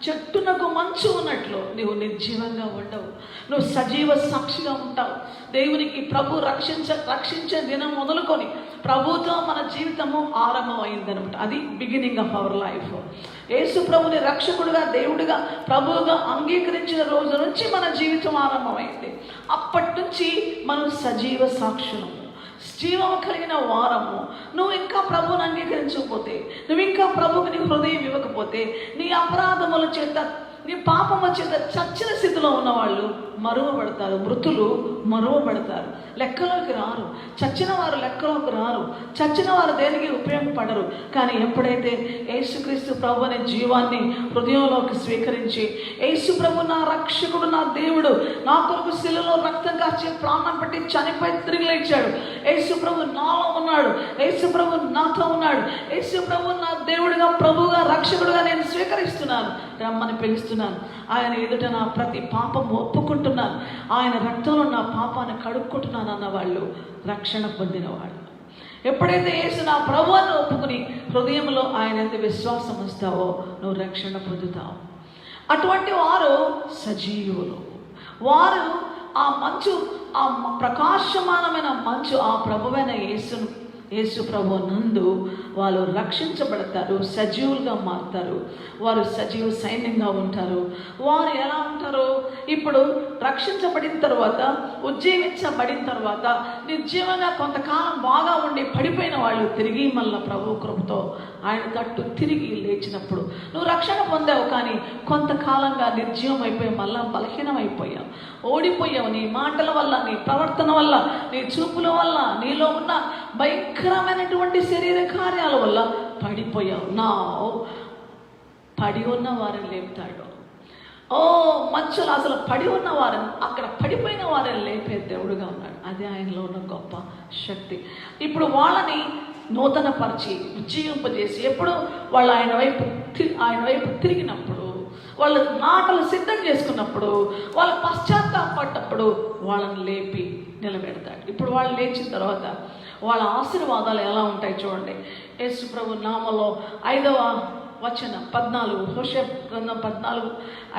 A: చెట్టునకు మంచు ఉన్నట్లు నువ్వు నిర్జీవంగా ఉండవు, నువ్వు సజీవ సాక్షిగా ఉంటావు. దేవునికి ప్రభు రక్షించే దినం మొదలుకొని ప్రభుతో మన జీవితము ఆరంభమైందనమాట. అది బిగినింగ్ ఆఫ్ అవర్ లైఫ్. యేసు ప్రభుని రక్షకుడుగా, దేవుడిగా, ప్రభువుగా అంగీకరించిన రోజు నుంచి మన జీవితం ఆరంభమైంది. అప్పటి నుంచి మనం సజీవ సాక్షులము, జీవము కలిగిన వారము. నువ్వు ఇంకా ప్రభువుని అంగీకరించకపోతే, నువ్వు ఇంకా ప్రభువుకి నీ హృదయం ఇవ్వకపోతే, నీ అపరాధముల చేత, నీ పాపముల చేత చచ్చిన స్థితిలో ఉన్నవాళ్ళు మరువబడతారు. మృతులు మరువబడతారు, లెక్కలోకి రారు. చచ్చిన వారు లెక్కలోకి రారు, చచ్చిన వారు దేనికి ఉపయోగపడరు. కానీ ఎప్పుడైతే యేసుక్రీస్తు ప్రభు అనే జీవాన్ని హృదయంలోకి స్వీకరించి, యేసు ప్రభు నా రక్షకుడు, నా దేవుడు, నా కొరకు శిలువలో రక్తం కాచి ప్రాణం పెట్టి చనిపోయి తిరిగి లేచాడు, యేసు ప్రభు నాలో ఉన్నాడు, యేసు ప్రభు నాతో ఉన్నాడు, యేసు ప్రభు నా దేవుడిగా, ప్రభువుగా, రక్షకుడుగా నేను స్వీకరిస్తున్నాను, రమ్మని పిలుస్తున్నాను. ఆయన ఎదుట నా ప్రతి పాపము ఒప్పుకుంటున్నాను, ఆయన రక్తంలో నా పాపాన్ని కడుక్కుంటున్నాను అన్న వాళ్ళు రక్షణ పొందినవాడు. ఎప్పుడైతే యేసు నా ప్రభువును ఒప్పుకుని హృదయంలో ఆయన ఎంత విశ్వాసం వస్తావో నువ్వు రక్షణ పొందుతావు. అటువంటి వారు సజీవులు. వారు ఆ మంచు, ఆ ప్రకాశమానమైన మంచు, ఆ ప్రభువైన యేసు ప్రభు నందు వాళ్ళు రక్షించబడతారు, సజీవులుగా మారుతారు. వారు సజీవ సైన్యంగా ఉంటారు. వారు ఎలా ఉంటారు? ఇప్పుడు రక్షించబడిన తర్వాత, ఉజ్జీవించబడిన తర్వాత నిర్జీవంగా కొంతకాలం బాగా ఉండి పడిపోయిన వాళ్ళు తిరిగి మళ్ళీ ప్రభు కృపతో ఆయన తట్టు తిరిగి లేచినప్పుడు, నువ్వు రక్షణ పొందావు కానీ కొంతకాలంగా నిర్జీవం అయిపోయి మళ్ళా బలహీనం అయిపోయావు, ఓడిపోయావు. నీ మాటల వల్ల, నీ ప్రవర్తన వల్ల, నీ చూపుల వల్ల, నీలో ఉన్న భయంకరమైనటువంటి శరీర కార్యాల వల్ల పడిపోయావు. నా పడి ఉన్న వారిని లేపుతాడు. మంచులు అసలు పడి ఉన్న వారిని, అక్కడ పడిపోయిన వారిని లేపే దేవుడుగా ఉన్నాడు. అదే ఆయనలో ఉన్న గొప్ప శక్తి. ఇప్పుడు వాళ్ళని నూతనపరిచి ఉజ్జీవింపజేసి, ఎప్పుడు వాళ్ళు ఆయన వైపు తిరిగినప్పుడు, వాళ్ళు మాటలు సిద్ధం చేసుకున్నప్పుడు, వాళ్ళు పశ్చాత్తాపడ్డప్పుడు వాళ్ళని లేపి నిలబెడతాడు. ఇప్పుడు వాళ్ళు లేచిన తర్వాత వాళ్ళ ఆశీర్వాదాలు ఎలా ఉంటాయి చూడండి. యేసు ప్రభు నామలో 5వ వచనం 14, హోషేయ గ్రంథం 14,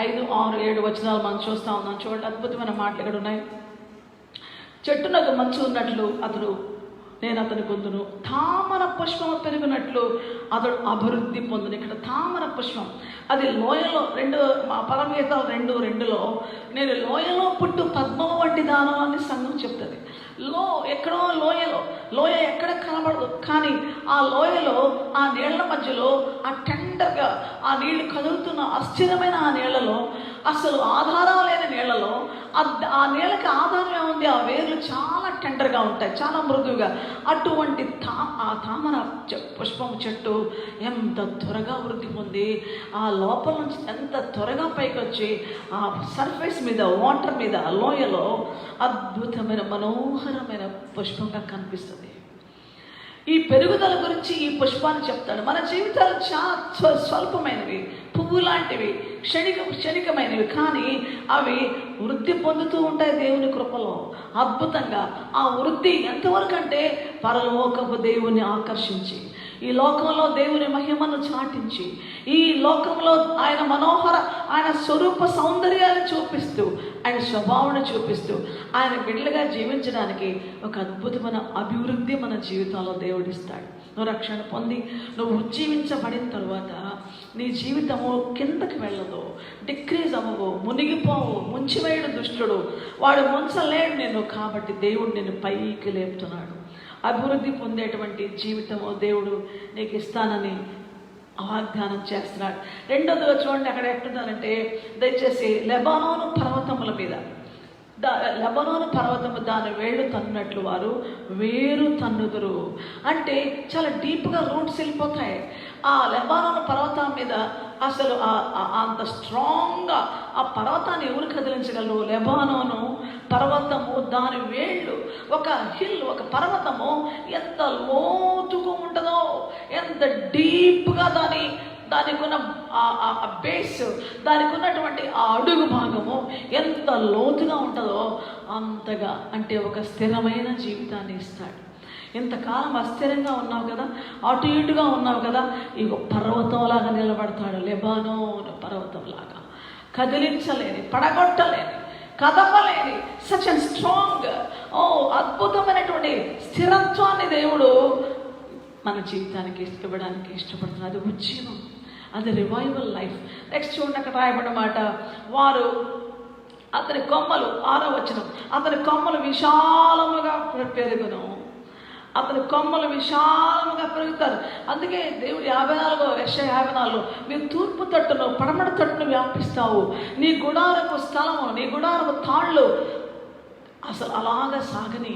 A: 5, 6, 7 వచనాలు మనం చూస్తూ ఉన్నాం. చూడండి, అద్భుతమైన మాటలు ఇక్కడ ఉన్నాయి. చెట్టునకు మంచు ఉన్నట్లు నేను అతని పొందును, తామర పుష్పము పెరిగినట్లు అతడు అభివృద్ధి పొందును. ఇక్కడ తామర పుష్పం, అది లోయలో పరమగీతాలు 2:2లో నేను లోయలో పుట్టు పద్మము వంటి దానం అని సంఘం చెప్తుంది. ఎక్కడో లోయ ఎక్కడ కనబడదు, కానీ ఆ లోయలో, ఆ నీళ్ల మధ్యలో, ఆ టెండర్గా ఆ నీళ్లు కదులుతున్న అస్థిరమైన ఆ నీళ్లలో, అసలు ఆధారం లేని నీళ్లలో, ఆ నీళ్ళకి ఆధారం ఏముంది? ఆ వేర్లు చాలా టెండర్గా ఉంటాయి, చాలా మృదువుగా. అటువంటి ఆ తామర పుష్పం చెట్టు ఎంత త్వరగా వృద్ధి పొంది ఆ లోపల నుంచి ఎంత త్వరగా పైకి వచ్చి ఆ సర్ఫేస్ మీద, వాటర్ మీద, లోయలో అద్భుతమైన మనోహరమైన పుష్పంగా కనిపిస్తుంది. ఈ పెరుగుదల గురించి ఈ పుష్పాన్ని చెప్తాడు. మన జీవితాలు చాలా స్వల్పమైనవి, పువ్వు లాంటివి, క్షణికమైనవి, కానీ అవి వృద్ధి పొందుతూ ఉంటాయి దేవుని కృపలో అద్భుతంగా. ఆ వృద్ధి ఎంతవరకు అంటే పరలోకపు దేవుని ఆకర్షించి, ఈ లోకంలో దేవుని మహిమను చాటించి, ఈ లోకంలో ఆయన స్వరూప సౌందర్యాన్ని చూపిస్తూ, ఆయన స్వభావాన్ని చూపిస్తూ, ఆయన బిడ్డలుగా జీవించడానికి ఒక అద్భుతమైన అభివృద్ధి మన జీవితంలో దేవుడిస్తాడు. నువ్వు రక్షణ పొంది నువ్వు ఉజ్జీవించబడిన తర్వాత నీ జీవితము కిందకి వెళ్ళదు, డిక్రీజ్ అవ్వవు, మునిగిపోవు. ముంచివేయడు దుష్టుడు, వాడు ముంచలేడు నేను. కాబట్టి దేవుడు నిన్ను పైకి లేపుతున్నాడు. అభివృద్ధి పొందేటువంటి జీవితము దేవుడు నీకు ఇస్తానని వాగ్దానం చేస్తున్నాడు. రెండోదిగా చూడండి, అక్కడ ఎట్లున్నారంటే, దయచేసి లెబానోను పర్వతముల మీద, లెబానోను పర్వతము దాని వేళ్ళు తన్నున్నట్లు వారు వేరు తన్నుదురు. అంటే చాలా డీప్గా రూట్స్ వెళ్ళిపోతాయి. ఆ లెబానోను పర్వతం మీద అసలు అంత స్ట్రాంగ్గా ఆ పర్వతాన్ని ఎవరు కదిలించగలరు? లెబానోను పర్వతము దాని వేళ్ళు, ఒక ఒక పర్వతము ఎంత లోతుగా ఉంటుందో, ఎంత డీప్గా దానికి ఉన్న బేస్, దానికి ఉన్నటువంటి ఆ అడుగు భాగము ఎంత లోతుగా ఉంటుందో అంతగా, అంటే ఒక స్థిరమైన జీవితాన్ని ఇస్తాడు. ఇంతకాలం అస్థిరంగా ఉన్నావు కదా, అటు ఇటుగా ఉన్నావు కదా, ఇగో పర్వతంలాగా నిలబడతాడు. లెబానోను పర్వతంలాగా, కదిలించలేని, పడగొట్టలేని, కదపలేని, సచ్ అండ్ స్ట్రాంగ్, అద్భుతమైనటువంటి స్థిరత్వాన్ని దేవుడు మన జీవితానికి ఇవ్వడానికి ఇష్టపడుతున్నాడు. అది ఉజ్జీవం, అది రివైవల్ లైఫ్. నెక్స్ట్ చూడండి, అక్కడ రాయబడిన మాట, వారు అతని కొమ్మలు, 6వ వచనం, అతని కొమ్మలు విశాలముగా పెరుగును. అతని కొమ్మలు విశాలముగా పెరుగుతారు. అందుకే దేవుడు 54 మీరు తూర్పు తట్టును, పడమట తట్టును వ్యాపిస్తావు. నీ గుడారపు స్థలము, నీ గుడారపు తాళ్ళు అసలు అలాగా సాగని.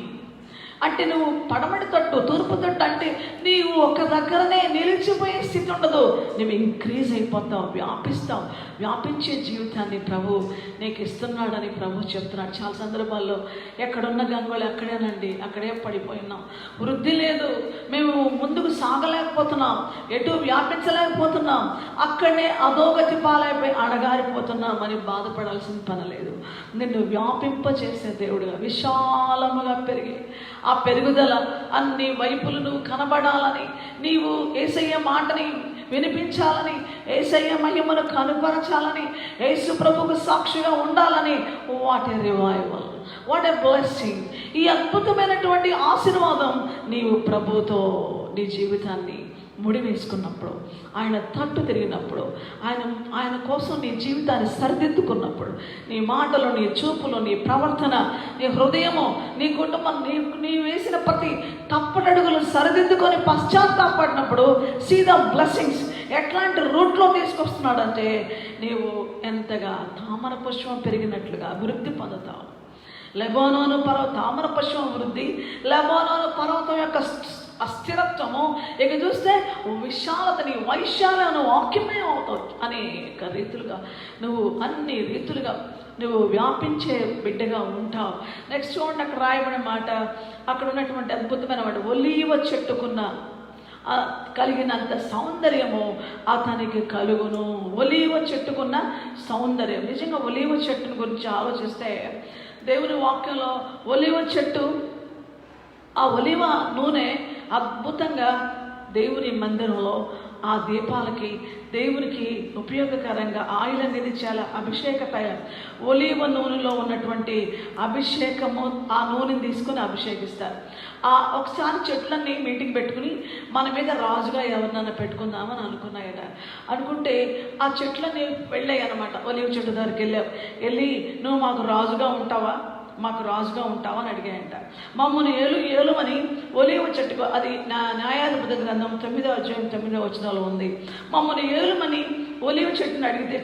A: అంటే నువ్వు పడమటి తట్టు, తూర్పు తట్టు అంటే నీవు ఒక దగ్గరనే నిలిచిపోయే స్థితి ఉండదు. నువ్వు ఇంక్రీజ్ అయిపోతావు, వ్యాపిస్తావు. వ్యాపించే జీవితాన్ని ప్రభు నీకు ఇస్తున్నాడని ప్రభు చెప్తున్నాడు. చాలా సందర్భాల్లో ఎక్కడున్న గంగోలు అక్కడేనండి, అక్కడే పడిపోయినాం, వృద్ధి లేదు, మేము ముందుకు సాగలేకపోతున్నాం, ఎటు వ్యాపించలేకపోతున్నాం, అక్కడనే అధోగతి పాలైపోయి అణగారిపోతున్నాం అని బాధపడాల్సిన పని లేదు. నిన్ను వ్యాపింపచేసే దేవుడుగా, విశాలముగా పెరిగి ఆ పెరుగుదల అన్ని వైపులు నువ్వు కనబడాలని, నీవు యేసయ్య మాటని వినిపించాలని, యేసయ్య మహిమను కనుపరచాలని, యేసు ప్రభువుకు సాక్షిగా ఉండాలని. What a revival, what a blessing! ఈ అద్భుతమైనటువంటి ఆశీర్వాదం నీవు ప్రభువుతో నీ జీవితాన్ని ముడివేసుకున్నప్పుడు, ఆయన తట్టు తిరిగినప్పుడు, ఆయన కోసం నీ జీవితాన్ని సరిదిద్దుకున్నప్పుడు, నీ మాటలు, నీ చూపులు, నీ ప్రవర్తన, నీ హృదయము, నీ కుటుంబం, నీ వేసిన ప్రతి తప్పటడుగులు సరిదిద్దుకొని పశ్చాత్తాపడినప్పుడు సీ ద బ్లెస్సింగ్స్ ఎట్లాంటి రూట్లో తీసుకొస్తున్నాడంటే నీవు ఎంతగా తామర పుష్పం పెరిగినట్లుగా అభివృద్ధి పొందుతావు. లెబానోను తామర పుష్పం వృద్ధి, లెబానోను పర్వతం యొక్క అస్థిరత్వము, ఇక చూస్తే విశాలతని, వైశాల్యను వాక్యమే అవుతావు. అనేక రీతులుగా నువ్వు అన్ని రీతులుగా నువ్వు వ్యాపించే బిడ్డగా ఉంటావు. నెక్స్ట్ చూడండి, అక్కడ రాయబడిన మాట, అక్కడ ఉన్నటువంటి అద్భుతమైన మాట, ఒలీవ చెట్టుకున్న కలిగినంత సౌందర్యము అతనికి కలుగును. ఒలీవ చెట్టుకున్న సౌందర్యం. నిజంగా ఒలీవ చెట్టుని గురించి ఆలోచిస్తే దేవుని వాక్యంలో ఒలీవ చెట్టు, ఆ ఒలీవ నూనె అద్భుతంగా దేవుని మందిరంలో ఆ దీపాలకి, దేవునికి ఉపయోగకరంగా ఆయిల్ అనేది చాలా అభిషేక తైలం. ఒలీవ నూనెలో ఉన్నటువంటి అభిషేకము, ఆ నూనెని తీసుకొని అభిషేకిస్తారు. ఒకసారి చెట్లన్నీ మీటింగ్ పెట్టుకుని మన మీద రాజుగా ఎవరినైనా పెట్టుకుందామని అనుకున్నాయట. అనుకుంటే ఆ చెట్లన్నీ వెళ్ళాయి అన్నమాట. ఒలీవ చెట్టు దగ్గరికి వెళ్ళి నువ్వు మాకు రాజుగా ఉంటావా అని అడిగాయంట. మమ్మల్ని ఏలుమని ఒలీవ చెట్టుకు, అది న్యాయాధిపతి గ్రంథం 9వ అధ్యాయం 9వ వచనంలో ఉంది. మమ్మల్ని ఏలుమని ఒలీవ చెట్టుని అడిగితే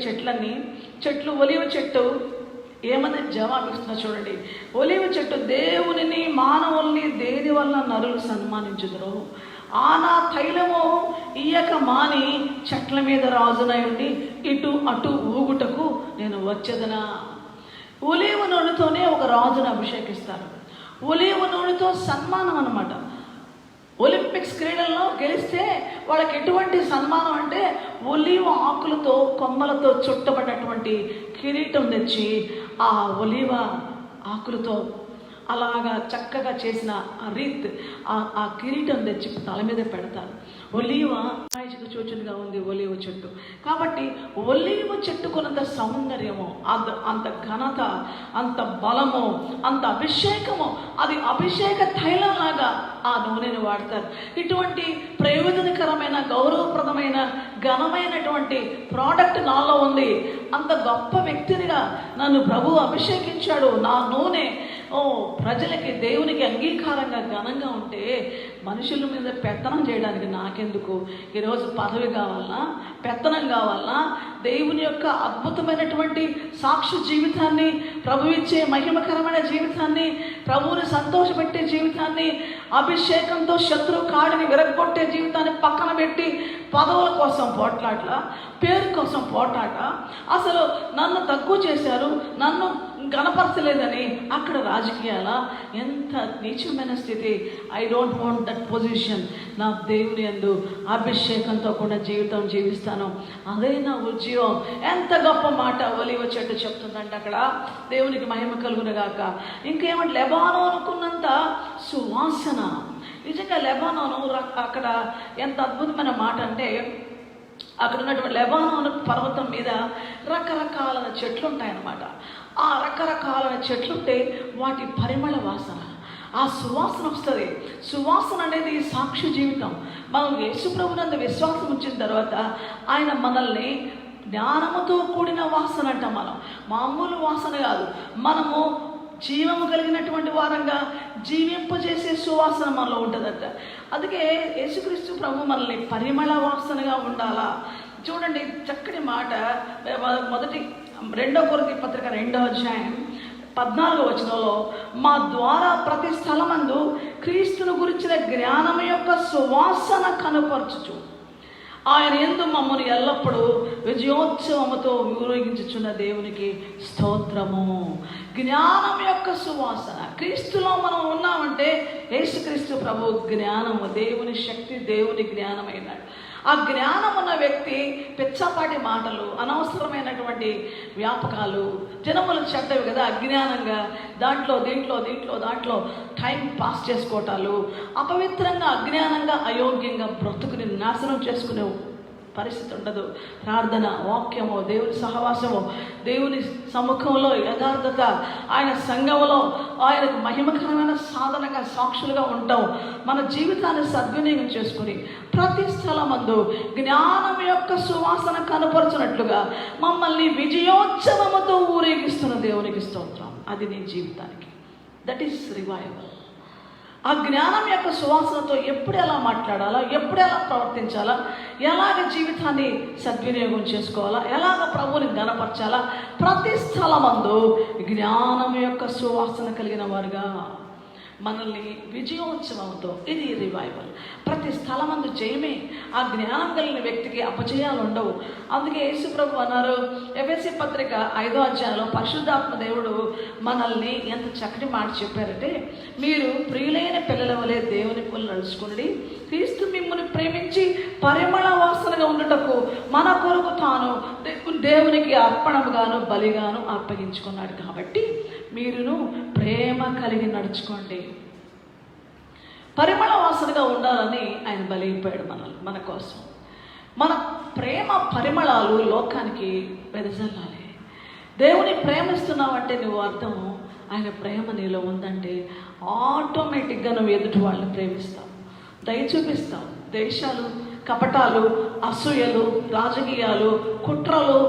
A: చెట్లు ఒలీవ చెట్టు ఏమని జవాబిస్తున్నా చూడండి. ఒలీవ చెట్టు, దేవునిని మానవుల్ని దేని వల్ల నరులు సన్మానించుదురు, ఆనా తైలము ఇయ్యక మాని చెట్ల మీద రాజునై ఉండి ఇటు అటు ఊగుటకు నేను వచ్చేదనా. ఒలీవ నూనెతోనే ఒక రాజును అభిషేకిస్తారు. ఒలీవ నూనెతో సన్మానం అన్నమాట. ఒలింపిక్స్ క్రీడల్లో గెలిస్తే వాళ్ళకి ఎటువంటి సన్మానం అంటే ఒలీవ ఆకులతో, కొమ్మలతో చుట్టబడినటువంటి కిరీటం తెచ్చి ఆ ఒలీవ ఆకులతో అలాగా చక్కగా చేసిన ఆ కిరీటం తెచ్చి తల మీద పెడతారు. ఒలీవ సూచనగా ఉంది ఒలీవ చెట్టు. కాబట్టి ఒలీవ చెట్టుకున్నంత సౌందర్యము, అంత ఘనత, అంత బలము, అంత అభిషేకము, అది అభిషేక తైలంలాగా ఆ నూనెను వాడతారు. ఇటువంటి ప్రయోజనకరమైన, గౌరవప్రదమైన, ఘనమైనటువంటి ప్రోడక్ట్ నాలో ఉంది. అంత గొప్ప వ్యక్తినిగా నన్ను ప్రభువు అభిషేకించాడు. నా నూనె ప్రజలకి, దేవునికి అంగీకారంగా, ఘనంగా ఉంటే మనుషుల మీద పెత్తనం చేయడానికి నాకెందుకు? ఈరోజు పదవి కావాలన్నా, పెత్తనం కావాలన్నా, దేవుని యొక్క అద్భుతమైనటువంటి సాక్షి జీవితాన్ని, ప్రభు ఇచ్చే మహిమకరమైన జీవితాన్ని, ప్రభువుని సంతోషపెట్టే జీవితాన్ని, అభిషేకంతో శత్రు కాడిని విరగొట్టే జీవితాన్ని పక్కన పెట్టి పదవుల కోసం పోట్లాట, పేరు కోసం పోట్లాట, అసలు నన్ను తక్కువ చేశారు, నన్ను కనపరచలేదని అక్కడ రాజకీయాల, ఎంత నీచమైన స్థితి. I don't want that position. నా దేవుని యందు అభిషేకంతో కూడా జీవితం జీవిస్తాను, అదే నా ఉద్యోగం. ఎంత గొప్ప మాట ఒలీవ చెట్టు చెప్తుందంటే అక్కడ. దేవునికి మహిమ కలుగునుగాక. ఇంకేమంటే లెబానోనుకున్నంత సువాసన. నిజంగా లెబానోను అక్కడ ఎంత అద్భుతమైన మాట అంటే, అక్కడ ఉన్నటువంటి లెబానోను పర్వతం మీద రకరకాల చెట్లు ఉంటాయన్నమాట. ఆ రకరకాల చెట్లుంటే వాటి పరిమళ వాసన, ఆ సువాసన వస్తుంది. సువాసన అనేది సాక్షి జీవితం. మనం యేసు ప్రభువునందు విశ్వాసం ఉంచిన తర్వాత ఆయన మనల్ని జ్ఞానముతో కూడిన వాసన అంట. మనం మామూలు వాసన కాదు, మనము జీవము కలిగినటువంటి వారంగా జీవింపజేసే సువాసన మనలో ఉంటుందట. అందుకే యేసుక్రీస్తు ప్రభు మనల్ని పరిమళ వాసనగా ఉండాలా. చూడండి చక్కని మాట, 2 కొరింథీ పత్రిక 2వ అధ్యాయం 14వ వచనంలో, మా ద్వారా ప్రతి స్థలమందు క్రీస్తును గురించిన జ్ఞానం యొక్క సువాసన కనుపరచుచు ఆయన యందు మమ్మల్ని ఎల్లప్పుడూ విజయోత్సవముతో ఊరేగించుచున్న దేవునికి స్తోత్రము. జ్ఞానం యొక్క సువాసన. క్రీస్తులో మనం ఉన్నామంటే యేసుక్రీస్తు ప్రభు జ్ఞానము, దేవుని శక్తి, దేవుని జ్ఞానమైనాడు. ఆ జ్ఞానం ఉన్న వ్యక్తి పిచ్చపాటి మాటలు, అనవసరమైనటువంటి వ్యాపకాలు, జనములు చెడ్డవి కదా, అజ్ఞానంగా దాంట్లో టైం పాస్ చేసుకోవటాలు, అపవిత్రంగా, అజ్ఞానంగా, అయోగ్యంగా బ్రతుకుని నాశనం చేసుకునే పరిస్థితి ఉండదు. ప్రార్థన, వాక్యము, దేవుని సహవాసము, దేవుని సముఖంలో యథార్థత, ఆయన సంఘంలో ఆయనకు మహిమకరమైన సాధనగా సాక్షులుగా ఉంటాం. మన జీవితాన్ని సద్వినియోగం చేసుకుని ప్రతి స్థలమందు జ్ఞానం యొక్క సువాసన కనపరుచున్నట్లుగా మమ్మల్ని విజయోత్సవముతో ఊరేగిస్తున్న దేవునికి స్తోత్రం. అది నీ జీవితానికి. That is revival. ఆ జ్ఞానం యొక్క సువాసనతో ఎప్పుడు ఎలా మాట్లాడాలా, ఎప్పుడు ఎలా ప్రవర్తించాలా, ఎలాగ జీవితాన్ని సద్వినియోగం చేసుకోవాలా, ఎలాగ ప్రభువుని ఘనపరచాలా, ప్రతి స్థలమందు జ్ఞానం యొక్క సువాసన కలిగిన వారుగా మనల్ని విజయోత్సవంతో. ఇది రివైవల్. ప్రతి స్థలమందు జయమే. ఆ జ్ఞానం కలిగిన వ్యక్తికి అపజయాలు ఉండవు. అందుకే యేసు ప్రభు అన్నారు, ఎఫెసీ పత్రిక 5వ అధ్యాయంలో పరిశుద్ధాత్మ దేవుడు మనల్ని ఎంత చక్కటి మాట చెప్పారంటే, మీరు ప్రియులైన పిల్లల వలె దేవుని పనులు నడుచుకుని క్రీస్తు మిమ్మల్ని ప్రేమించి పరిమళ వాసనగా ఉండుటకు మన కొరకు తాను దేవునికి అర్పణముగాను బలిగాను అప్పగించుకున్నాడు. కాబట్టి మీరును ప్రేమ కలిగి నడుచుకోండి. పరిమళ వాసనగా ఉండాలని ఆయన బలి అయిపోయాడు మన కోసం. మన ప్రేమ పరిమళాలు లోకానికి వెదజల్లాలి. దేవుని ప్రేమిస్తున్నావంటే నువ్వు అర్థం, ఆయన ప్రేమ నీలో ఉందంటే ఆటోమేటిక్గా నువ్వు ఎదుటి వాళ్ళని ప్రేమిస్తావు, దయ చూపిస్తావు. దేశాలు, కపటాలు, అసూయలు, రాజకీయాలు, కుట్రలు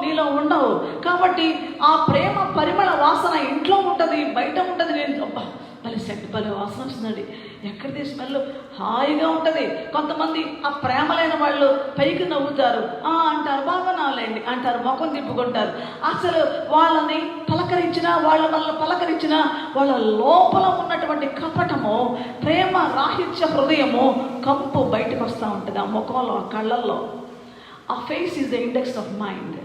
A: నీలో ఉండవు. కాబట్టి ఆ ప్రేమ పరిమళ వాసన ఇంట్లో ఉంటుంది, బయట ఉంటుంది. నేను భలే సెట్ భలే వాసన వస్తుందండి, ఎక్కడిది స్మెల్, హాయిగా ఉంటుంది. కొంతమంది ఆ ప్రేమ లేని వాళ్ళు పైకి నవ్వుతారు, అంటారు బాగా నాలేండి అంటారు, ముఖం తిప్పుకుంటారు. అసలు వాళ్ళని పలకరించినా, వాళ్ళు మనల్ని పలకరించినా వాళ్ళ లోపల ఉన్నటువంటి కపటము, ప్రేమ రాహిత్య హృదయము కంపు బయటకు వస్తూ ఉంటుంది. ఆ ముఖంలో, ఆ కళ్ళల్లో. ఆ face is the index of mind.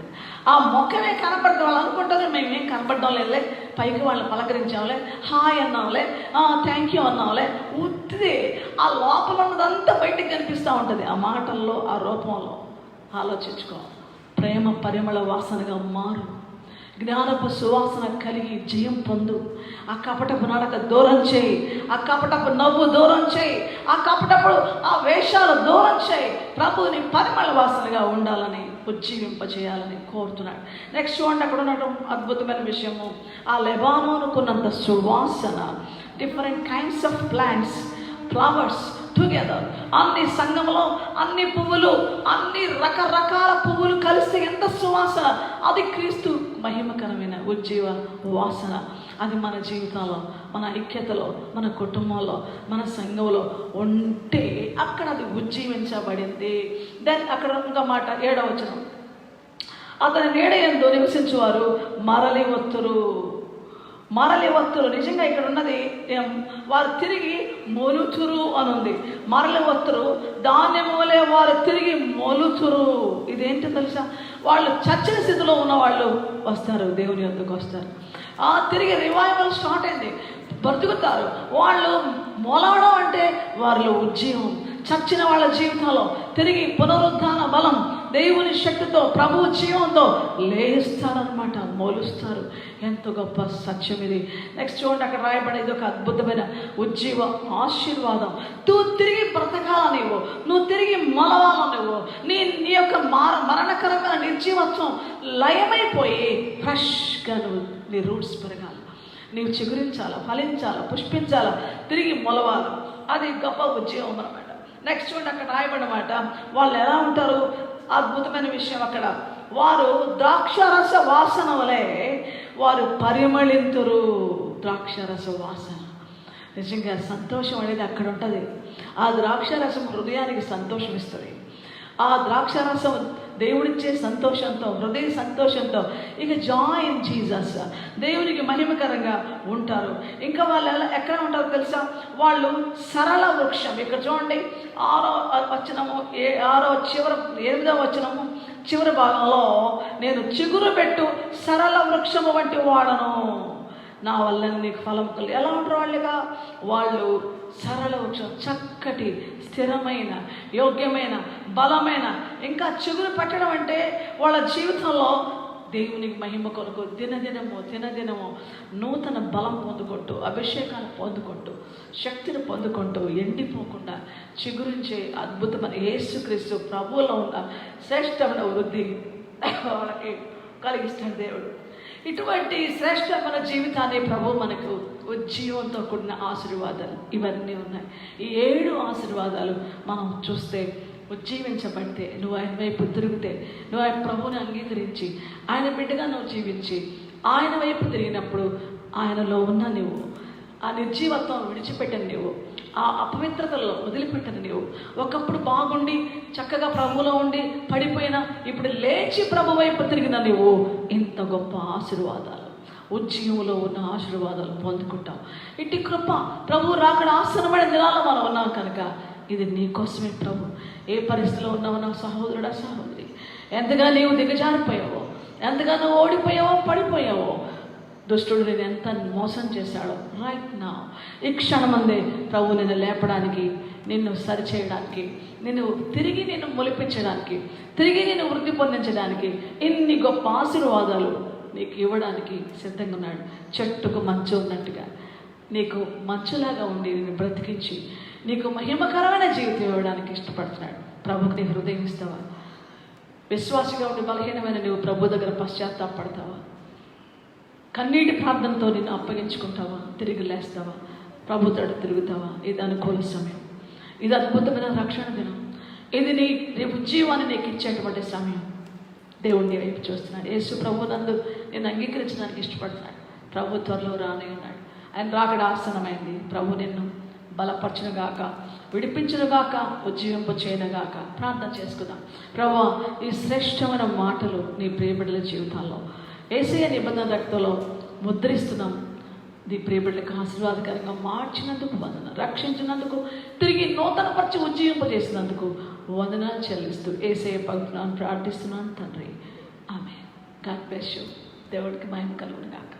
A: ఆ మొక్కనే కనపడడం వాళ్ళు అనుకుంటారు, మేమేం కనపడడం లేదులే, పైకి వాళ్ళని పలకరించాంలే, హాయ్ అన్నాంలే, థ్యాంక్ యూ అన్నాంలే. ఉత్తిదే ఆ లోపల ఉన్నదంతా బయటికి కనిపిస్తూ ఉంటుంది. ఆ మాటల్లో, ఆ రూపంలో. ఆలోచించుకో. ప్రేమ పరిమళ వాసనగా మారు. జ్ఞానపు సువాసన కలిగి జయం పొందు. ఆ కపటపు నడక దూరం చేయి, ఆ కపటపు నవ్వు దూరం చేయి, ఆ కపటపు ఆ వేషాలు దూరం చేయి. ప్రభువుని పరిమళ వాసనగా ఉండాలని, ఉజ్జీవింపజేయాలని కోరుతున్నాడు. నెక్స్ట్ చూడండి, అక్కడ ఉండటం అద్భుతమైన విషయము, ఆ లెబానోనుకున్నంత సువాసన, different kinds of plants, flowers together. అన్ని సంఘంలో అన్ని పువ్వులు, అన్ని రకరకాల పువ్వులు కలిస్తే ఎంత సువాసన. అది క్రీస్తు మహిమకరమైన ఉజ్జీవ వాసన. అది మన జీవితంలో, మన ఐక్యతలో, మన కుటుంబంలో, మన సంఘంలో ఉంటే అక్కడ అది ఉజ్జీవించబడింది. దెన్ అక్కడ ఇంకా మాట 7వ వచనం, అతని నీడ యందు నివసించువారు మరలి వత్తురు. మరలి వత్తులు. నిజంగా ఇక్కడ ఉన్నది వారు తిరిగి మొలుతురు అని ఉంది. మరలి వత్తురు, ధాన్యములే వారు తిరిగి మొలుతురు. ఇదేంటి తెలుసా? వాళ్ళు చచ్చిన స్థితిలో ఉన్న వాళ్ళు వస్తారు, దేవుని యొద్దకు వస్తారు. తిరిగి రివైవల్ స్టార్ట్ అయింది, బ్రతుకుతారు. వాళ్ళు మొలవడం అంటే వారిలో ఉజ్జీవం. చచ్చిన వాళ్ళ జీవితంలో తిరిగి పునరుద్ధాన బలం, దేవుని శక్తితో, ప్రభు జీవంతో లేస్తారనమాట, మోలుస్తారు. ఎంతో గొప్ప సత్యం ఇది. నెక్స్ట్ చూడండి, అక్కడ రాయబడేది ఒక అద్భుతమైన ఉజ్జీవ ఆశీర్వాదం. నువ్వు తిరిగి బ్రతకాల, నువ్వు తిరిగి మొలవాల, నీ యొక్క మరణకరమైన నిర్జీవత్వం లయమైపోయి ఫ్రెష్గా నీ రూట్స్ పెరగాలి, నీవు చిగురించాలా, ఫలించాలా, పుష్పించాలా, తిరిగి మొలవాలి. అది గొప్ప ఉజ్జీవం అన్నమాట. నెక్స్ట్ చూడండి, అక్కడ రాయబడినమాట, వాళ్ళు ఎలా ఉంటారు? అద్భుతమైన విషయం అక్కడ, వారు ద్రాక్షరస వాసన వలె వారు పరిమళింతురు. ద్రాక్షరస వాసన, నిజంగా సంతోషం అనేది అక్కడ ఉంటుంది. ఆ ద్రాక్షరసం హృదయానికి సంతోషం ఇస్తుంది. ఆ ద్రాక్షరసం దేవుడిచ్చే సంతోషంతో, హృదయ సంతోషంతో ఇక జాయ్ ఇన్ జీసస్, దేవునికి మహిమకరంగా ఉంటారు. ఇంకా వాళ్ళు ఎక్కడ ఉంటారో తెలుసా? వాళ్ళు సరళ వృక్షం. ఇక్కడ చూడండి, 8వ వచనము చివరి భాగంలో, నేను చిగురు పెట్టు సరళ వృక్షము వంటి వాడను, నా వల్ల నీకు ఫలం కలు. ఎలా ఉంటారు వాళ్ళుగా? వాళ్ళు సరళ వృక్షం, చక్కటి స్థిరమైన యోగ్యమైన బలమైన. ఇంకా చిగురు పెట్టడం అంటే వాళ్ళ జీవితంలో దేవునికి మహిమ కొరకు దినదినము నూతన బలం పొందుకుంటూ, అభిషేకాన్ని పొందుకుంటూ, శక్తిని పొందుకుంటూ, ఎండిపోకుండా చిగురించే అద్భుతమైన యేసుక్రీస్తు ప్రభువులో ఉన్న శ్రేష్టమైన వృద్ధి వాళ్ళకి కలిగిస్తాడు దేవుడు. ఇటువంటి శ్రేష్టమైన జీవితాన్ని ప్రభు మనకు ఉజ్జీవంతో కూడిన ఆశీర్వాదాలు ఇవన్నీ ఉన్నాయి. ఈ 7 ఆశీర్వాదాలు మనం చూస్తే, ఉజ్జీవించబడితే, నువ్వు ఆయన వైపు తిరిగితే, నువ్వు ఆయన ప్రభువుని అంగీకరించి ఆయన బిడ్డగా నువ్వు జీవించి ఆయన వైపు తిరిగినప్పుడు, ఆయనలో ఉన్న నువ్వు ఆ నిర్జీవత్వం విడిచిపెట్టిన నువ్వు, ఆ అపవిత్రతలో వదిలిపెట్టిన నువ్వు, ఒకప్పుడు బాగుండి చక్కగా ప్రభువులో ఉండి పడిపోయినా ఇప్పుడు లేచి ప్రభు వైపు తిరిగిన నువ్వు ఇంత గొప్ప ఆశీర్వాదాలు, ఉజ్జీవంలో ఉన్న ఆశీర్వాదాలు పొందుకుంటావు. ఇట్టి కృప ప్రభు రాకడ ఆసన్నమైన దినాల్లో మనం ఉన్నాం కనుక ఇది నీకోసమే. ప్రభు ఏ పరిస్థితిలో ఉన్నావు నా సహోదరుడా, సహోదరి, ఎంతగా నీవు దిగజారిపోయావో, ఎంతగా నువ్వు ఓడిపోయావో, పడిపోయావో, దుష్టుడు నేను ఎంత మోసం చేశాడో, రైట్ నా ఈ క్షణమందే ప్రభు నిన్ను లేపడానికి, నిన్ను సరిచేయడానికి, నిన్ను మొలిపించడానికి, తిరిగి నిన్ను వృద్ధి పొందించడానికి ఇన్ని గొప్ప ఆశీర్వాదాలు నీకు ఇవ్వడానికి సిద్ధంగా ఉన్నాడు. చెట్టుకు మంచు ఉన్నట్టుగా నీకు మంచులాగా ఉండి నిన్ను బ్రతికించి నీకు మహిమకరమైన జీవితం ఇవ్వడానికి ఇష్టపడుతున్నాడు. ప్రభుకు నీ హృదయం ఇస్తావా? విశ్వాసిగా ఉండి బలహీనమైన నువ్వు ప్రభు దగ్గర పశ్చాత్తాపడతావా? కన్నీటి ప్రార్థనతో నిన్ను అప్పగించుకుంటావా? తిరిగి లేస్తావా? ప్రభు తోడు తిరుగుతావా? ఇది అనుకూల సమయం, ఇది అద్భుతమైన రక్షణ దినం, ఇది నీ ఉజ్జీవాన్ని నీకు ఇచ్చేటువంటి సమయం. దేవుడిని వైపు చూస్తున్నాడు. యేసు ప్రభు నందు నేను అంగీకరించడానికి ఇష్టపడుతున్నాడు. ప్రభు త్వరలో రానే ఉన్నాడు. ఆయన రాకడ ఆసన్నమైంది. ప్రభు నిన్ను బలపరచునుగాక, విడిపించునుగాక, ఉజ్జీవింప చేయనుగాక. ప్రార్థన చేసుకుందాం. ప్రభు, ఈ శ్రేష్టమైన మాటలు నీ ప్రియబిడ్డల జీవితాల్లో యేసయ్య నిబంధన రక్తంలో ముద్రిస్తున్నాం. నీ ప్రియబిడ్డలకు ఆశీర్వాదకరంగా మార్చినందుకు వందనాలు, రక్షించినందుకు, తిరిగి నూతనపరిచి ఉజ్జీవింపజేసినందుకు వందనాలు చెల్లిస్తూ యేసయ్య పవిత్రాన్ని ప్రార్థిస్తున్నాను తండ్రి. ఆమేన్. God bless you. దేవుడికి మహిమ కలుగునుగాక.